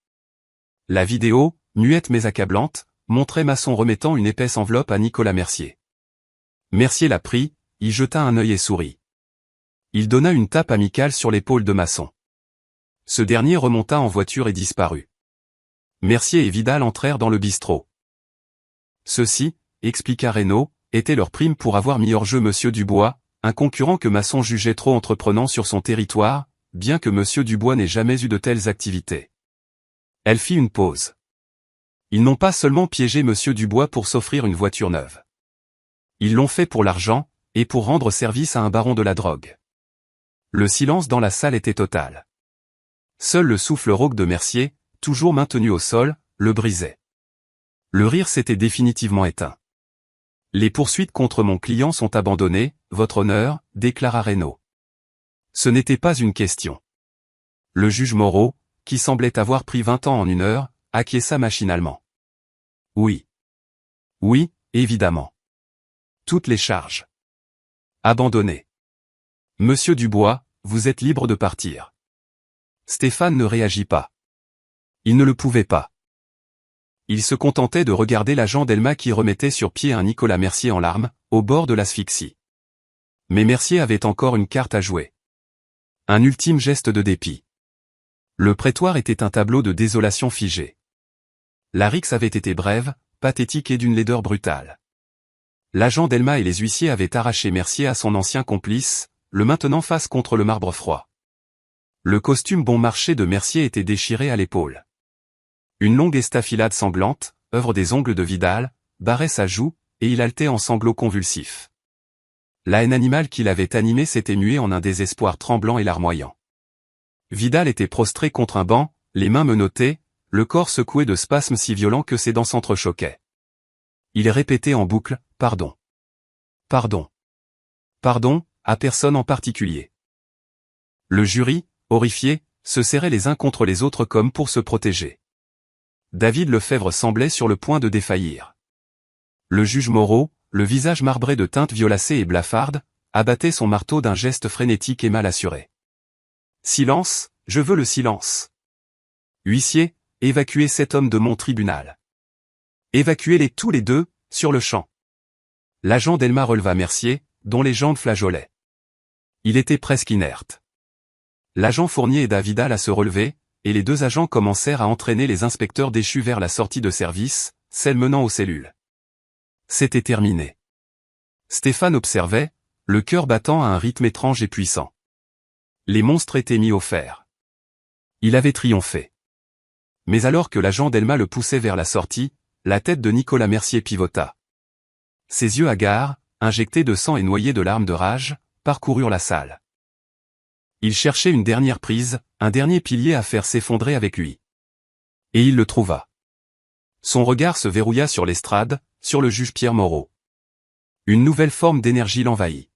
La vidéo, muette mais accablante, montrait Masson remettant une épaisse enveloppe à Nicolas Mercier. Mercier la prit, y jeta un œil et sourit. Il donna une tape amicale sur l'épaule de Masson. Ce dernier remonta en voiture et disparut. Mercier et Vidal entrèrent dans le bistrot. Ceci, expliqua Reynaud, était leur prime pour avoir mis hors jeu Monsieur Dubois, un concurrent que Masson jugeait trop entreprenant sur son territoire, bien que Monsieur Dubois n'ait jamais eu de telles activités. Elle fit une pause. Ils n'ont pas seulement piégé Monsieur Dubois pour s'offrir une voiture neuve. Ils l'ont fait pour l'argent, et pour rendre service à un baron de la drogue. Le silence dans la salle était total. Seul le souffle rauque de Mercier, toujours maintenu au sol, le brisait. Le rire s'était définitivement éteint. Les poursuites contre mon client sont abandonnées, votre honneur, déclara Reynaud. Ce n'était pas une question. Le juge Moreau, qui semblait avoir pris 20 ans en 1 heure, acquiesça machinalement. Oui. Oui, évidemment. Toutes les charges. Abandonnées. Monsieur Dubois, vous êtes libre de partir. Stéphane ne réagit pas. Il ne le pouvait pas. Il se contentait de regarder l'agent Delma qui remettait sur pied un Nicolas Mercier en larmes, au bord de l'asphyxie. Mais Mercier avait encore une carte à jouer. Un ultime geste de dépit. Le prétoire était un tableau de désolation figé. La rixe avait été brève, pathétique et d'une laideur brutale. L'agent Delma et les huissiers avaient arraché Mercier à son ancien complice, le maintenant face contre le marbre froid. Le costume bon marché de Mercier était déchiré à l'épaule. Une longue estafilade sanglante, œuvre des ongles de Vidal, barrait sa joue, et il haletait en sanglots convulsifs. La haine animale qui l'avait animé s'était muée en un désespoir tremblant et larmoyant. Vidal était prostré contre un banc, les mains menottées, le corps secoué de spasmes si violents que ses dents s'entrechoquaient. Il répétait en boucle, « Pardon. Pardon. Pardon, à personne en particulier. » Le jury, horrifié, se serrait les uns contre les autres comme pour se protéger. David Lefebvre semblait sur le point de défaillir. Le juge Moreau, le visage marbré de teintes violacées et blafardes, abattait son marteau d'un geste frénétique et mal assuré. « Silence, je veux le silence. Huissier, évacuez cet homme de mon tribunal. Évacuez-les tous les deux, sur le champ. » L'agent Delma releva Mercier, dont les jambes flageolaient. Il était presque inerte. L'agent Fournier aida Vidal à se relever, et les deux agents commencèrent à entraîner les inspecteurs déchus vers la sortie de service, celle menant aux cellules. C'était terminé. Stéphane observait, le cœur battant à un rythme étrange et puissant. Les monstres étaient mis au fer. Il avait triomphé. Mais alors que l'agent Delma le poussait vers la sortie, la tête de Nicolas Mercier pivota. Ses yeux hagards, injectés de sang et noyés de larmes de rage, parcoururent la salle. Il cherchait une dernière prise, un dernier pilier à faire s'effondrer avec lui. Et il le trouva. Son regard se verrouilla sur l'estrade, sur le juge Pierre Moreau. Une nouvelle forme d'énergie l'envahit.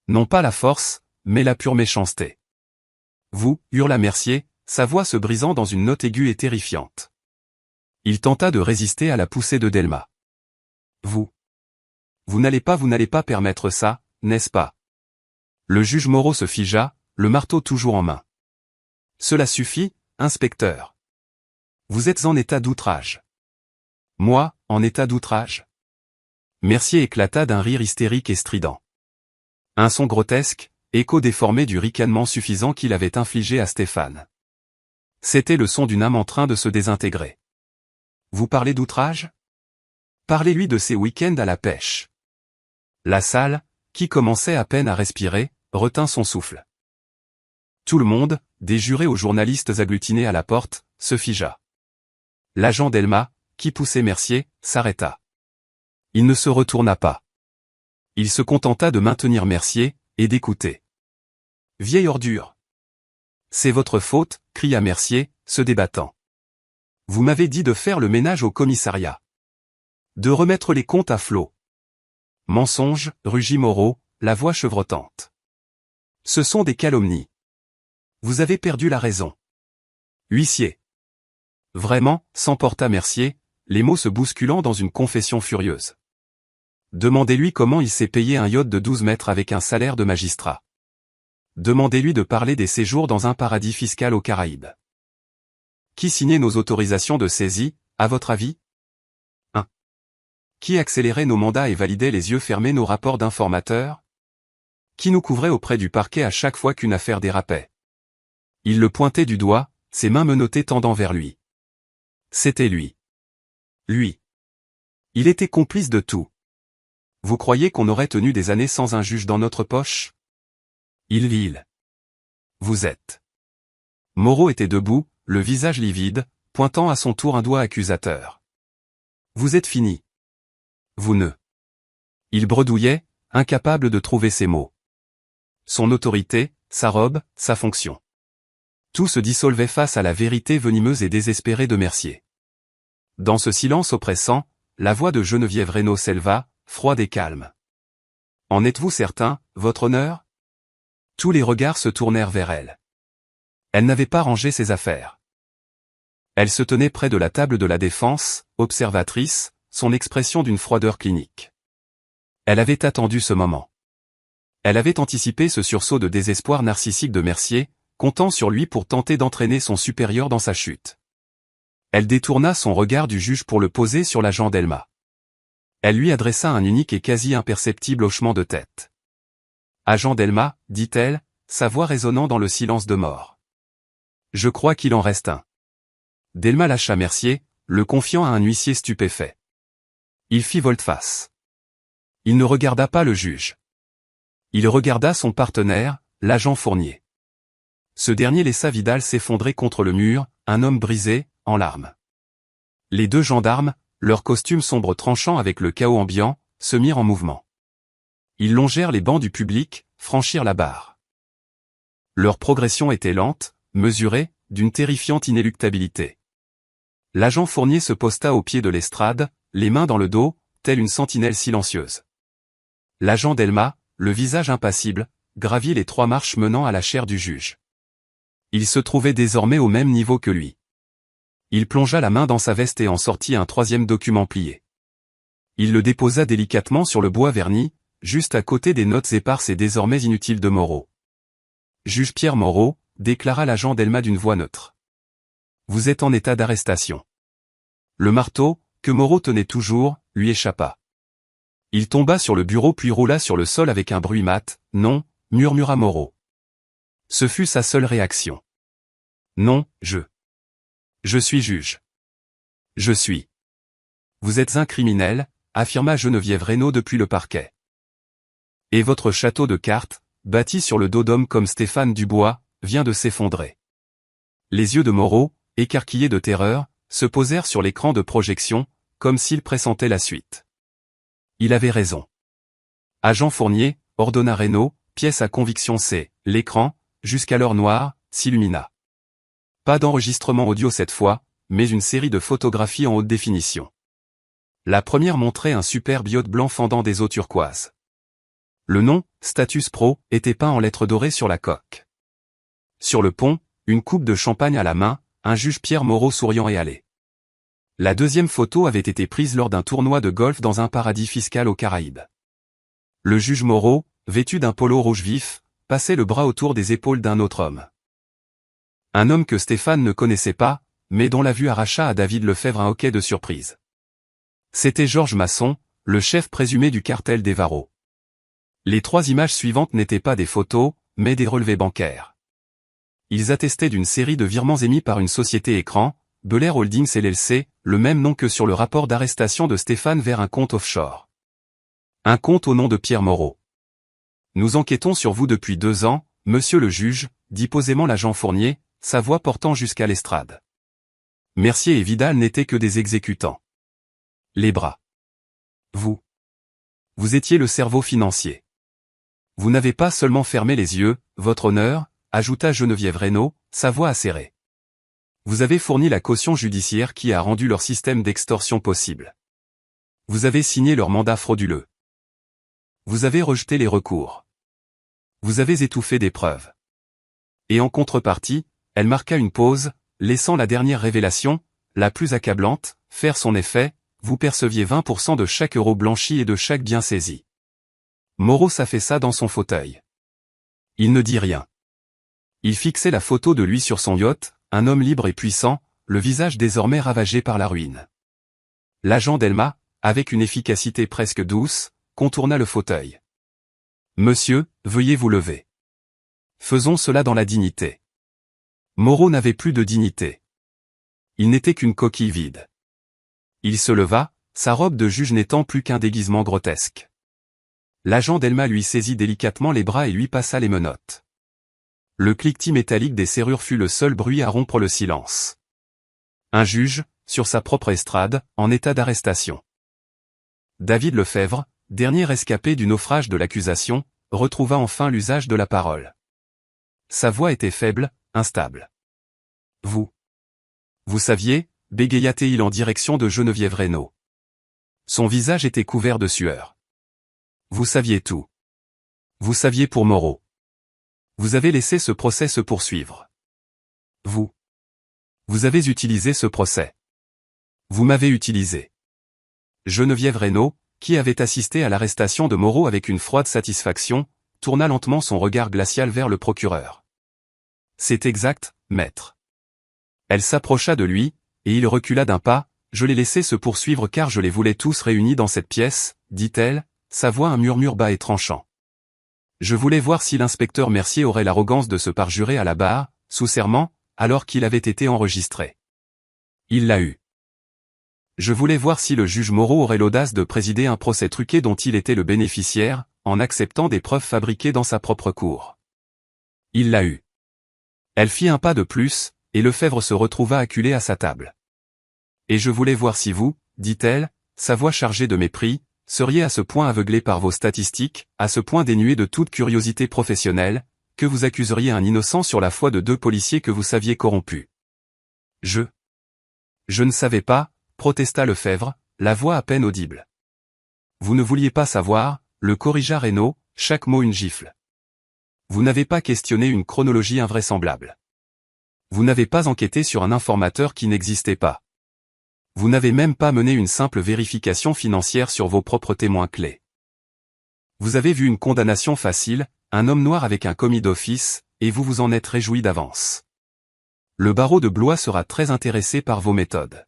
Non pas la force, mais la pure méchanceté. « Vous » hurla Mercier, sa voix se brisant dans une note aiguë et terrifiante. Il tenta de résister à la poussée de Delma. « Vous n'allez pas permettre ça, n'est-ce pas ?» Le juge Moreau se figea, le marteau toujours en main. « Cela suffit, inspecteur. Vous êtes en état d'outrage. » « Moi, en état d'outrage ?» Mercier éclata d'un rire hystérique et strident. Un son grotesque, écho déformé du ricanement suffisant qu'il avait infligé à Stéphane. C'était le son d'une âme en train de se désintégrer. « Vous parlez d'outrage ? Parlez-lui de ses week-ends à la pêche. » La salle, qui commençait à peine à respirer, retint son souffle. Tout le monde, des jurés aux journalistes agglutinés à la porte, se figea. L'agent Delma, qui poussait Mercier, s'arrêta. Il ne se retourna pas. Il se contenta de maintenir Mercier, et d'écouter. « Vieille ordure. C'est votre faute, » cria Mercier, se débattant. « Vous m'avez dit de faire le ménage au commissariat. De remettre les comptes à flot. » « Mensonge, » rugit Moreau, la voix chevrotante. « Ce sont des calomnies. Vous avez perdu la raison. » Huissier. Vraiment, s'emporta Mercier, les mots se bousculant dans une confession furieuse. Demandez-lui comment il s'est payé un yacht de 12 mètres avec un salaire de magistrat. Demandez-lui de parler des séjours dans un paradis fiscal aux Caraïbes. Qui signait nos autorisations de saisie, à votre avis ? 1. Qui accélérait nos mandats et validait les yeux fermés nos rapports d'informateurs ? Qui nous couvrait auprès du parquet à chaque fois qu'une affaire dérapait ? Il le pointait du doigt, ses mains menottées tendant vers lui. C'était lui. Lui. Il était complice de tout. Vous croyez qu'on aurait tenu des années sans un juge dans notre poche ? Il. Vous êtes. Moreau était debout, le visage livide, pointant à son tour un doigt accusateur. Vous êtes fini. Vous ne. Il bredouillait, incapable de trouver ses mots. Son autorité, sa robe, sa fonction. Tout se dissolvait face à la vérité venimeuse et désespérée de Mercier. Dans ce silence oppressant, la voix de Geneviève Reynaud s'éleva, froide et calme. « En êtes-vous certain, votre honneur ?» Tous les regards se tournèrent vers elle. Elle n'avait pas rangé ses affaires. Elle se tenait près de la table de la défense, observatrice, son expression d'une froideur clinique. Elle avait attendu ce moment. Elle avait anticipé ce sursaut de désespoir narcissique de Mercier, comptant sur lui pour tenter d'entraîner son supérieur dans sa chute. Elle détourna son regard du juge pour le poser sur l'agent Delma. Elle lui adressa un unique et quasi imperceptible hochement de tête. « Agent Delma, dit-elle, sa voix résonnant dans le silence de mort. Je crois qu'il en reste un. » Delma lâcha Mercier, le confiant à un huissier stupéfait. Il fit volte-face. Il ne regarda pas le juge. Il regarda son partenaire, l'agent Fournier. Ce dernier laissa Vidal s'effondrer contre le mur, un homme brisé, en larmes. Les deux gendarmes, leurs costumes sombres tranchant avec le chaos ambiant, se mirent en mouvement. Ils longèrent les bancs du public, franchirent la barre. Leur progression était lente, mesurée, d'une terrifiante inéluctabilité. L'agent Fournier se posta au pied de l'estrade, les mains dans le dos, telle une sentinelle silencieuse. L'agent Delma, le visage impassible, gravit les 3 marches menant à la chaire du juge. Il se trouvait désormais au même niveau que lui. Il plongea la main dans sa veste et en sortit un 3e document plié. Il le déposa délicatement sur le bois verni, juste à côté des notes éparses et désormais inutiles de Moreau. « Juge Pierre Moreau », déclara l'agent Delma d'une voix neutre. « Vous êtes en état d'arrestation. » Le marteau, que Moreau tenait toujours, lui échappa. Il tomba sur le bureau puis roula sur le sol avec un bruit mat. « Non », murmura Moreau. Ce fut sa seule réaction. « Non, je suis juge. Je suis. » « Vous êtes un criminel, » affirma Geneviève Reynaud depuis le parquet. « Et votre château de cartes, bâti sur le dos d'hommes comme Stéphane Dubois, vient de s'effondrer. » Les yeux de Moreau, écarquillés de terreur, se posèrent sur l'écran de projection, comme s'il pressentait la suite. Il avait raison. Agent Fournier, ordonna Reynaud, pièce à conviction C. L'écran, jusqu'alors noir, s'illumina. Pas d'enregistrement audio cette fois, mais une série de photographies en haute définition. La première montrait un superbe yacht blanc fendant des eaux turquoises. Le nom, Status Pro, était peint en lettres dorées sur la coque. Sur le pont, une coupe de champagne à la main, un juge Pierre Moreau souriant et hâlé. La deuxième photo avait été prise lors d'un tournoi de golf dans un paradis fiscal aux Caraïbes. Le juge Moreau, vêtu d'un polo rouge vif, passait le bras autour des épaules d'un autre homme. Un homme que Stéphane ne connaissait pas, mais dont la vue arracha à David Lefebvre un hoquet de surprise. C'était Georges Masson, le chef présumé du cartel des Varros. Les 3 images suivantes n'étaient pas des photos, mais des relevés bancaires. Ils attestaient d'une série de virements émis par une société écran, Belair Holdings LLC, le même nom que sur le rapport d'arrestation de Stéphane vers un compte offshore. Un compte au nom de Pierre Moreau. « Nous enquêtons sur vous depuis 2 ans, monsieur le juge », dit posément l'agent Fournier, sa voix portant jusqu'à l'estrade. Mercier et Vidal n'étaient que des exécutants. Les bras. Vous étiez le cerveau financier. Vous n'avez pas seulement fermé les yeux, votre honneur, ajouta Geneviève Reynaud, sa voix acérée. Vous avez fourni la caution judiciaire qui a rendu leur système d'extorsion possible. Vous avez signé leur mandat frauduleux. Vous avez rejeté les recours. Vous avez étouffé des preuves. Et en contrepartie, elle marqua une pause, laissant la dernière révélation, la plus accablante, faire son effet. Vous perceviez 20% de chaque euro blanchi et de chaque bien saisi. Moreau s'affaissa dans son fauteuil. Il ne dit rien. Il fixait la photo de lui sur son yacht, un homme libre et puissant, le visage désormais ravagé par la ruine. L'agent Delma, avec une efficacité presque douce, contourna le fauteuil. « Monsieur, veuillez vous lever. Faisons cela dans la dignité. » Moreau n'avait plus de dignité. Il n'était qu'une coquille vide. Il se leva, sa robe de juge n'étant plus qu'un déguisement grotesque. L'agent Delma lui saisit délicatement les bras et lui passa les menottes. Le cliquetis métallique des serrures fut le seul bruit à rompre le silence. Un juge, sur sa propre estrade, en état d'arrestation. David Lefebvre, dernier rescapé du naufrage de l'accusation, retrouva enfin l'usage de la parole. Sa voix était faible, instable. « Vous saviez » bégaya-t-il en direction de Geneviève Reynaud. Son visage était couvert de sueur. « Vous saviez tout. Vous saviez pour Moreau. Vous avez laissé ce procès se poursuivre. Vous avez utilisé ce procès. Vous m'avez utilisé. » Geneviève Reynaud, qui avait assisté à l'arrestation de Moreau avec une froide satisfaction, tourna lentement son regard glacial vers le procureur. « C'est exact, maître. » Elle s'approcha de lui, et il recula d'un pas, je les laissais se poursuivre car je les voulais tous réunis dans cette pièce, dit-elle, sa voix un murmure bas et tranchant. Je voulais voir si l'inspecteur Mercier aurait l'arrogance de se parjurer à la barre, sous serment, alors qu'il avait été enregistré. Il l'a eu. Je voulais voir si le juge Moreau aurait l'audace de présider un procès truqué dont il était le bénéficiaire, en acceptant des preuves fabriquées dans sa propre cour. Il l'a eu. Elle fit un pas de plus, et Lefebvre se retrouva acculé à sa table. Et je voulais voir si vous, dit-elle, sa voix chargée de mépris, seriez à ce point aveuglé par vos statistiques, à ce point dénué de toute curiosité professionnelle, que vous accuseriez un innocent sur la foi de 2 policiers que vous saviez corrompus. Je ne savais pas, protesta Lefebvre, la voix à peine audible. Vous ne vouliez pas savoir, le corrigea Reynaud, chaque mot une gifle. Vous n'avez pas questionné une chronologie invraisemblable. Vous n'avez pas enquêté sur un informateur qui n'existait pas. Vous n'avez même pas mené une simple vérification financière sur vos propres témoins clés. Vous avez vu une condamnation facile, un homme noir avec un commis d'office, et vous vous en êtes réjoui d'avance. Le barreau de Blois sera très intéressé par vos méthodes.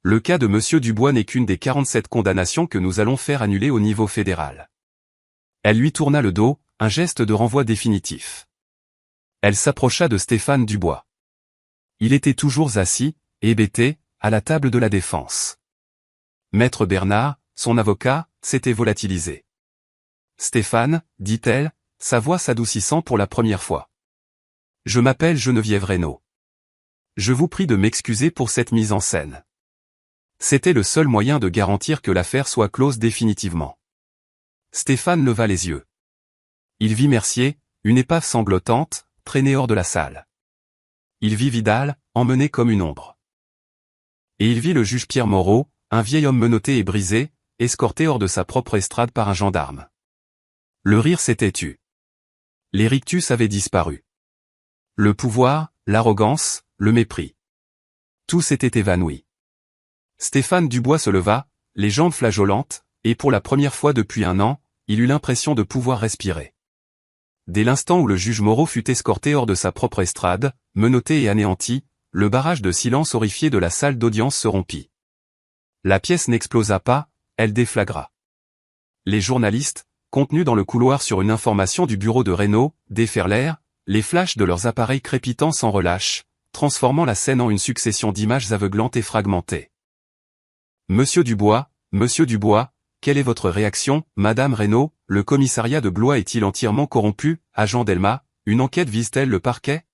Le cas de Monsieur Dubois n'est qu'une des 47 condamnations que nous allons faire annuler au niveau fédéral. Elle lui tourna le dos, un geste de renvoi définitif. Elle s'approcha de Stéphane Dubois. Il était toujours assis, hébété, à la table de la défense. Maître Bernard, son avocat, s'était volatilisé. Stéphane, dit-elle, sa voix s'adoucissant pour la première fois. Je m'appelle Geneviève Reynaud. Je vous prie de m'excuser pour cette mise en scène. C'était le seul moyen de garantir que l'affaire soit close définitivement. Stéphane leva les yeux. Il vit Mercier, une épave sanglotante, traîner hors de la salle. Il vit Vidal, emmené comme une ombre. Et il vit le juge Pierre Moreau, un vieil homme menotté et brisé, escorté hors de sa propre estrade par un gendarme. Le rire s'était tu. Les rictus avaient disparu. Le pouvoir, l'arrogance, le mépris. Tout s'était évanoui. Stéphane Dubois se leva, les jambes flageolantes, et pour la première fois depuis 1 an, il eut l'impression de pouvoir respirer. Dès l'instant où le juge Moreau fut escorté hors de sa propre estrade, menotté et anéanti, le barrage de silence horrifié de la salle d'audience se rompit. La pièce n'explosa pas, elle déflagra. Les journalistes, contenus dans le couloir sur une information du bureau de Reynaud, déferlèrent, les flashs de leurs appareils crépitant sans relâche, transformant la scène en une succession d'images aveuglantes et fragmentées. Monsieur Dubois, quelle est votre réaction, Madame Reynaud, le commissariat de Blois est-il entièrement corrompu, agent Delma, une enquête vise-t-elle le parquet?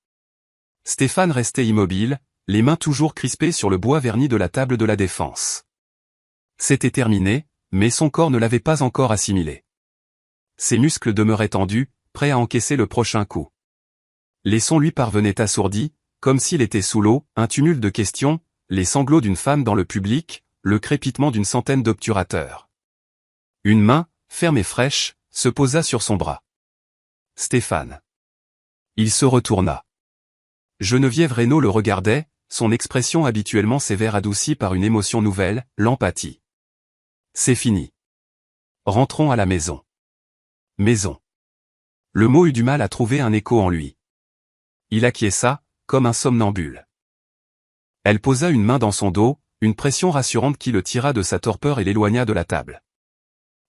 Stéphane restait immobile, les mains toujours crispées sur le bois verni de la table de la défense. C'était terminé, mais son corps ne l'avait pas encore assimilé. Ses muscles demeuraient tendus, prêts à encaisser le prochain coup. Les sons lui parvenaient assourdis, comme s'il était sous l'eau, un tumulte de questions, les sanglots d'une femme dans le public, le crépitement d'une centaine d'obturateurs. Une main, ferme et fraîche, se posa sur son bras. Stéphane. Il se retourna. Geneviève Reynaud le regardait, son expression habituellement sévère adoucie par une émotion nouvelle, l'empathie. C'est fini. Rentrons à la maison. Maison. Le mot eut du mal à trouver un écho en lui. Il acquiesça, comme un somnambule. Elle posa une main dans son dos, une pression rassurante qui le tira de sa torpeur et l'éloigna de la table.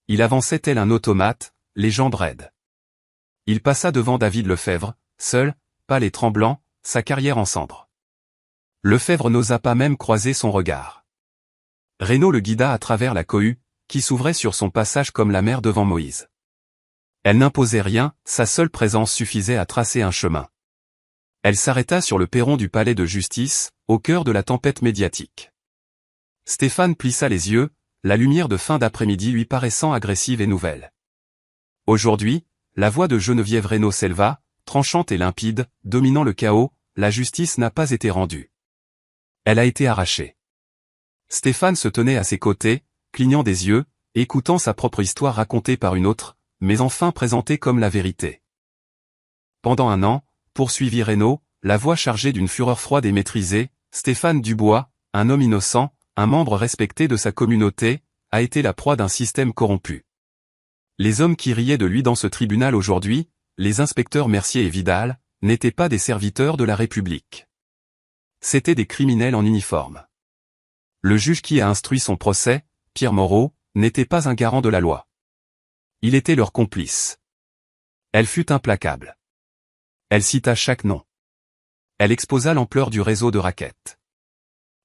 Il avançait tel un automate, les jambes raides. Il passa devant David Lefebvre, seul, pâle et tremblant, sa carrière en cendres. Lefebvre n'osa pas même croiser son regard. Reynaud le guida à travers la cohue, qui s'ouvrait sur son passage comme la mer devant Moïse. Elle n'imposait rien, sa seule présence suffisait à tracer un chemin. Elle s'arrêta sur le perron du palais de justice, au cœur de la tempête médiatique. Stéphane plissa les yeux, la lumière de fin d'après-midi lui paraissant agressive et nouvelle. Aujourd'hui, la voix de Geneviève Reynaud s'éleva, tranchante et limpide, dominant le chaos, la justice n'a pas été rendue. Elle a été arrachée. Stéphane se tenait à ses côtés, clignant des yeux, écoutant sa propre histoire racontée par une autre, mais enfin présentée comme la vérité. Pendant 1 an, poursuivit Reynaud, la voix chargée d'une fureur froide et maîtrisée, Stéphane Dubois, un homme innocent, un membre respecté de sa communauté, a été la proie d'un système corrompu. Les hommes qui riaient de lui dans ce tribunal aujourd'hui, les inspecteurs Mercier et Vidal, n'étaient pas des serviteurs de la République. C'étaient des criminels en uniforme. Le juge qui a instruit son procès, Pierre Moreau, n'était pas un garant de la loi. Il était leur complice. Elle fut implacable. Elle cita chaque nom. Elle exposa l'ampleur du réseau de raquettes.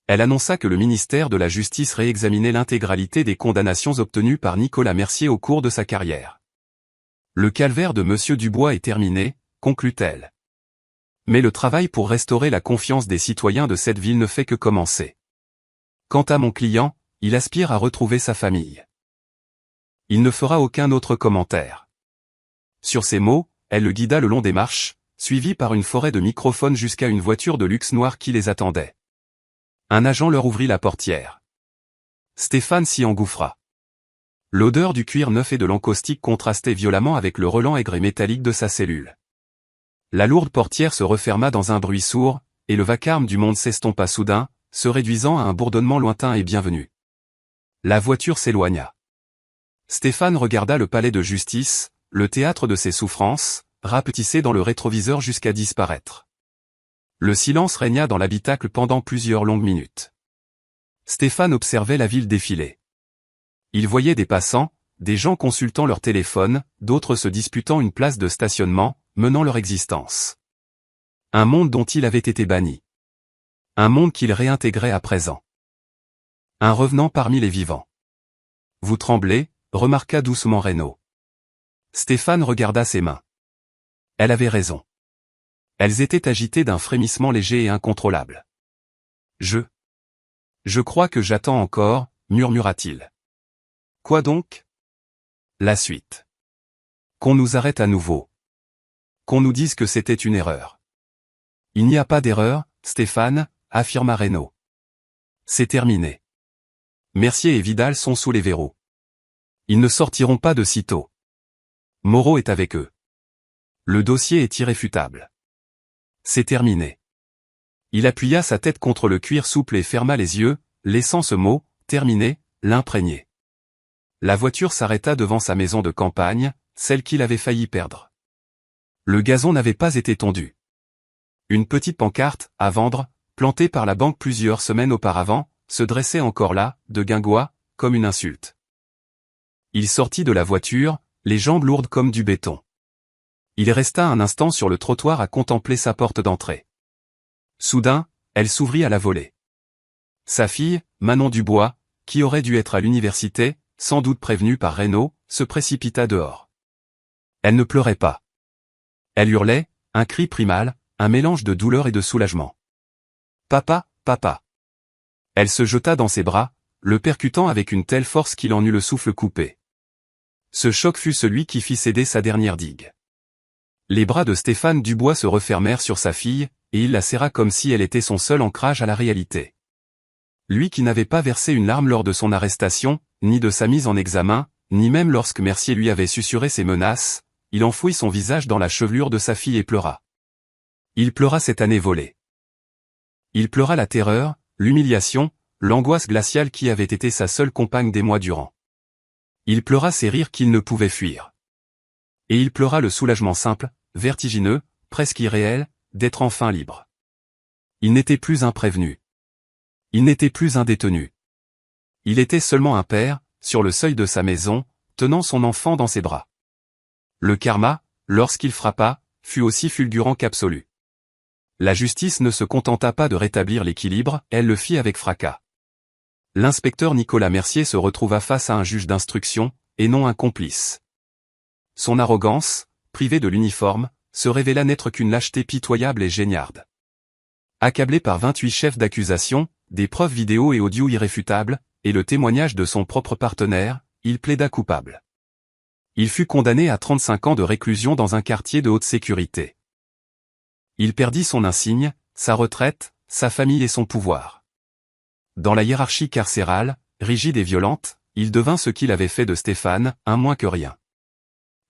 Elle annonça que le ministère de la Justice réexaminait l'intégralité des condamnations obtenues par Nicolas Mercier au cours de sa carrière. Le calvaire de Monsieur Dubois est terminé, conclut-elle. Mais le travail pour restaurer la confiance des citoyens de cette ville ne fait que commencer. Quant à mon client, il aspire à retrouver sa famille. Il ne fera aucun autre commentaire. Sur ces mots, elle le guida le long des marches, suivi par une forêt de microphones jusqu'à une voiture de luxe noire qui les attendait. Un agent leur ouvrit la portière. Stéphane s'y engouffra. L'odeur du cuir neuf et de l'encaustique contrastait violemment avec le relent aigre et métallique de sa cellule. La lourde portière se referma dans un bruit sourd, et le vacarme du monde s'estompa soudain, se réduisant à un bourdonnement lointain et bienvenu. La voiture s'éloigna. Stéphane regarda le palais de justice, le théâtre de ses souffrances, rapetissé dans le rétroviseur jusqu'à disparaître. Le silence régna dans l'habitacle pendant plusieurs longues minutes. Stéphane observait la ville défiler. Il voyait des passants, des gens consultant leur téléphone, d'autres se disputant une place de stationnement, menant leur existence. Un monde dont il avait été banni. Un monde qu'il réintégrait à présent. Un revenant parmi les vivants. Vous tremblez, remarqua doucement Renaud. Stéphane regarda ses mains. Elle avait raison. Elles étaient agitées d'un frémissement léger et incontrôlable. Je crois que j'attends encore, murmura-t-il. Quoi donc? La suite. Qu'on nous arrête à nouveau. Qu'on nous dise que c'était une erreur. Il n'y a pas d'erreur, Stéphane, affirma Renaud. C'est terminé. Mercier et Vidal sont sous les verrous. Ils ne sortiront pas de sitôt. Moreau est avec eux. Le dossier est irréfutable. C'est terminé. Il appuya sa tête contre le cuir souple et ferma les yeux, laissant ce mot, terminé, l'imprégner. La voiture s'arrêta devant sa maison de campagne, celle qu'il avait failli perdre. Le gazon n'avait pas été tondu. Une petite pancarte, à vendre, plantée par la banque plusieurs semaines auparavant, se dressait encore là, de guingois, comme une insulte. Il sortit de la voiture, les jambes lourdes comme du béton. Il resta un instant sur le trottoir à contempler sa porte d'entrée. Soudain, elle s'ouvrit à la volée. Sa fille, Manon Dubois, qui aurait dû être à l'université, sans doute prévenue par Renaud, se précipita dehors. Elle ne pleurait pas. Elle hurlait, un cri primal, un mélange de douleur et de soulagement. Papa, papa. Elle se jeta dans ses bras, le percutant avec une telle force qu'il en eut le souffle coupé. Ce choc fut celui qui fit céder sa dernière digue. Les bras de Stéphane Dubois se refermèrent sur sa fille, et il la serra comme si elle était son seul ancrage à la réalité. Lui qui n'avait pas versé une larme lors de son arrestation, ni de sa mise en examen, ni même lorsque Mercier lui avait susurré ses menaces, il enfouit son visage dans la chevelure de sa fille et pleura. Il pleura cette année volée. Il pleura la terreur, l'humiliation, l'angoisse glaciale qui avait été sa seule compagne des mois durant. Il pleura ces rires qu'il ne pouvait fuir. Et il pleura le soulagement simple, vertigineux, presque irréel, d'être enfin libre. Il n'était plus un prévenu. Il n'était plus un détenu. Il était seulement un père, sur le seuil de sa maison, tenant son enfant dans ses bras. Le karma, lorsqu'il frappa, fut aussi fulgurant qu'absolu. La justice ne se contenta pas de rétablir l'équilibre, elle le fit avec fracas. L'inspecteur Nicolas Mercier se retrouva face à un juge d'instruction, et non un complice. Son arrogance, privée de l'uniforme, se révéla n'être qu'une lâcheté pitoyable et géniarde. Accablé par 28 chefs d'accusation, des preuves vidéo et audio irréfutables, et le témoignage de son propre partenaire, il plaida coupable. Il fut condamné à 35 ans de réclusion dans un quartier de haute sécurité. Il perdit son insigne, sa retraite, sa famille et son pouvoir. Dans la hiérarchie carcérale, rigide et violente, il devint ce qu'il avait fait de Stéphane, un moins que rien.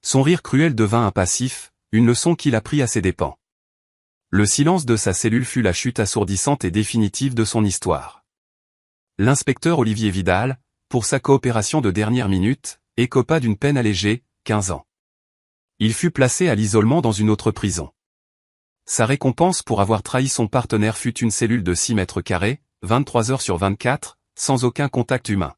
Son rire cruel devint un passif, une leçon qu'il apprit à ses dépens. Le silence de sa cellule fut la chute assourdissante et définitive de son histoire. L'inspecteur Olivier Vidal, pour sa coopération de dernière minute, écopa d'une peine allégée, 15 ans. Il fut placé à l'isolement dans une autre prison. Sa récompense pour avoir trahi son partenaire fut une cellule de 6 mètres carrés, 23 heures sur 24, sans aucun contact humain.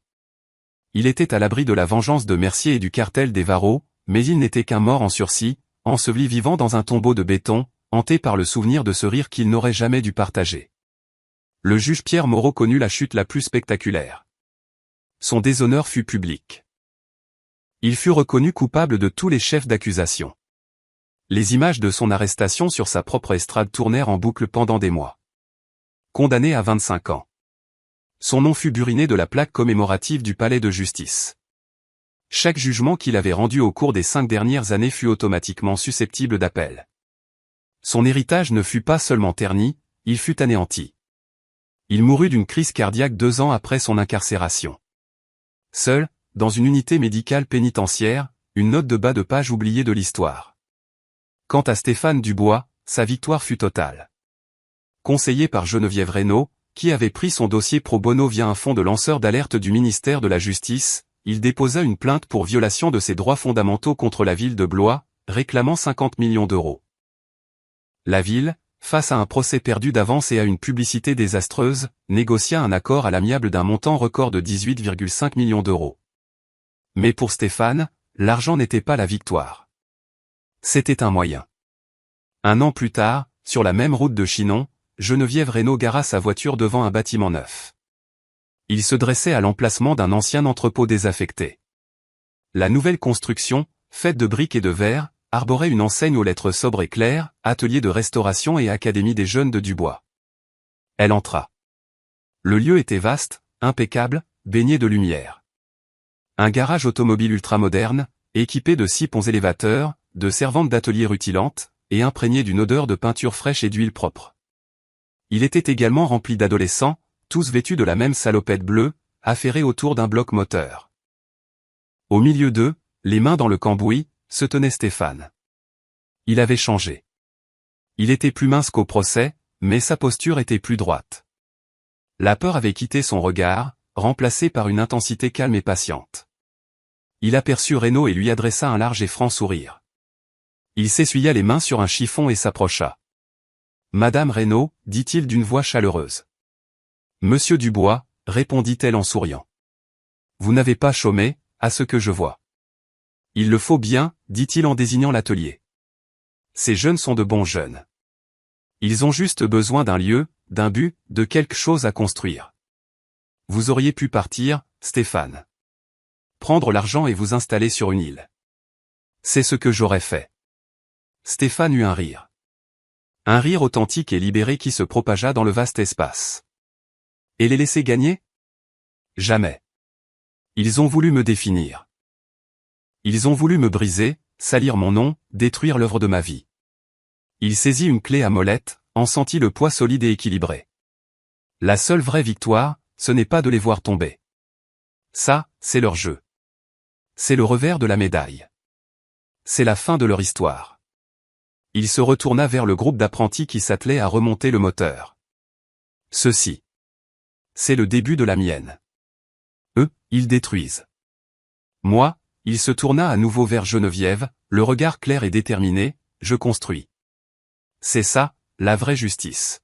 Il était à l'abri de la vengeance de Mercier et du cartel des Varros, mais il n'était qu'un mort en sursis, enseveli vivant dans un tombeau de béton, hanté par le souvenir de ce rire qu'il n'aurait jamais dû partager. Le juge Pierre Moreau connut la chute la plus spectaculaire. Son déshonneur fut public. Il fut reconnu coupable de tous les chefs d'accusation. Les images de son arrestation sur sa propre estrade tournèrent en boucle pendant des mois. Condamné à 25 ans. Son nom fut buriné de la plaque commémorative du palais de justice. Chaque jugement qu'il avait rendu au cours des 5 dernières années fut automatiquement susceptible d'appel. Son héritage ne fut pas seulement terni, il fut anéanti. Il mourut d'une crise cardiaque 2 ans après son incarcération. Seul, dans une unité médicale pénitentiaire, une note de bas de page oubliée de l'histoire. Quant à Stéphane Dubois, sa victoire fut totale. Conseillé par Geneviève Reynaud, qui avait pris son dossier pro bono via un fonds de lanceurs d'alerte du ministère de la Justice, il déposa une plainte pour violation de ses droits fondamentaux contre la ville de Blois, réclamant 50 millions d'euros. La ville, face à un procès perdu d'avance et à une publicité désastreuse, négocia un accord à l'amiable d'un montant record de 18,5 millions d'euros. Mais pour Stéphane, l'argent n'était pas la victoire. C'était un moyen. 1 an plus tard, sur la même route de Chinon, Geneviève Reynaud gara sa voiture devant un bâtiment neuf. Il se dressait à l'emplacement d'un ancien entrepôt désaffecté. La nouvelle construction, faite de briques et de verre, arborait une enseigne aux lettres sobres et claires, atelier de restauration et académie des jeunes de Dubois. Elle entra. Le lieu était vaste, impeccable, baigné de lumière. Un garage automobile ultramoderne, équipé de 6 ponts élévateurs, de servantes d'atelier rutilantes, et imprégné d'une odeur de peinture fraîche et d'huile propre. Il était également rempli d'adolescents, tous vêtus de la même salopette bleue, affairés autour d'un bloc moteur. Au milieu d'eux, les mains dans le cambouis, se tenait Stéphane. Il avait changé. Il était plus mince qu'au procès, mais sa posture était plus droite. La peur avait quitté son regard, remplacé par une intensité calme et patiente. Il aperçut Reynaud et lui adressa un large et franc sourire. Il s'essuya les mains sur un chiffon et s'approcha. « Madame Reynaud, dit-il d'une voix chaleureuse. « Monsieur Dubois, répondit-elle en souriant. Vous n'avez pas chômé, à ce que je vois. Il le faut bien, dit-il en désignant l'atelier. Ces jeunes sont de bons jeunes. Ils ont juste besoin d'un lieu, d'un but, de quelque chose à construire. Vous auriez pu partir, Stéphane. Prendre l'argent et vous installer sur une île. C'est ce que j'aurais fait. Stéphane eut un rire. Un rire authentique et libéré qui se propagea dans le vaste espace. Et les laisser gagner? Jamais. Ils ont voulu me définir. Ils ont voulu me briser, salir mon nom, détruire l'œuvre de ma vie. Il saisit une clé à molette, en sentit le poids solide et équilibré. La seule vraie victoire, ce n'est pas de les voir tomber. Ça, c'est leur jeu. C'est le revers de la médaille. C'est la fin de leur histoire. Il se retourna vers le groupe d'apprentis qui s'attelaient à remonter le moteur. Ceci. C'est le début de la mienne. Eux, ils détruisent. Moi, il se tourna à nouveau vers Geneviève, le regard clair et déterminé, je construis. C'est ça, la vraie justice.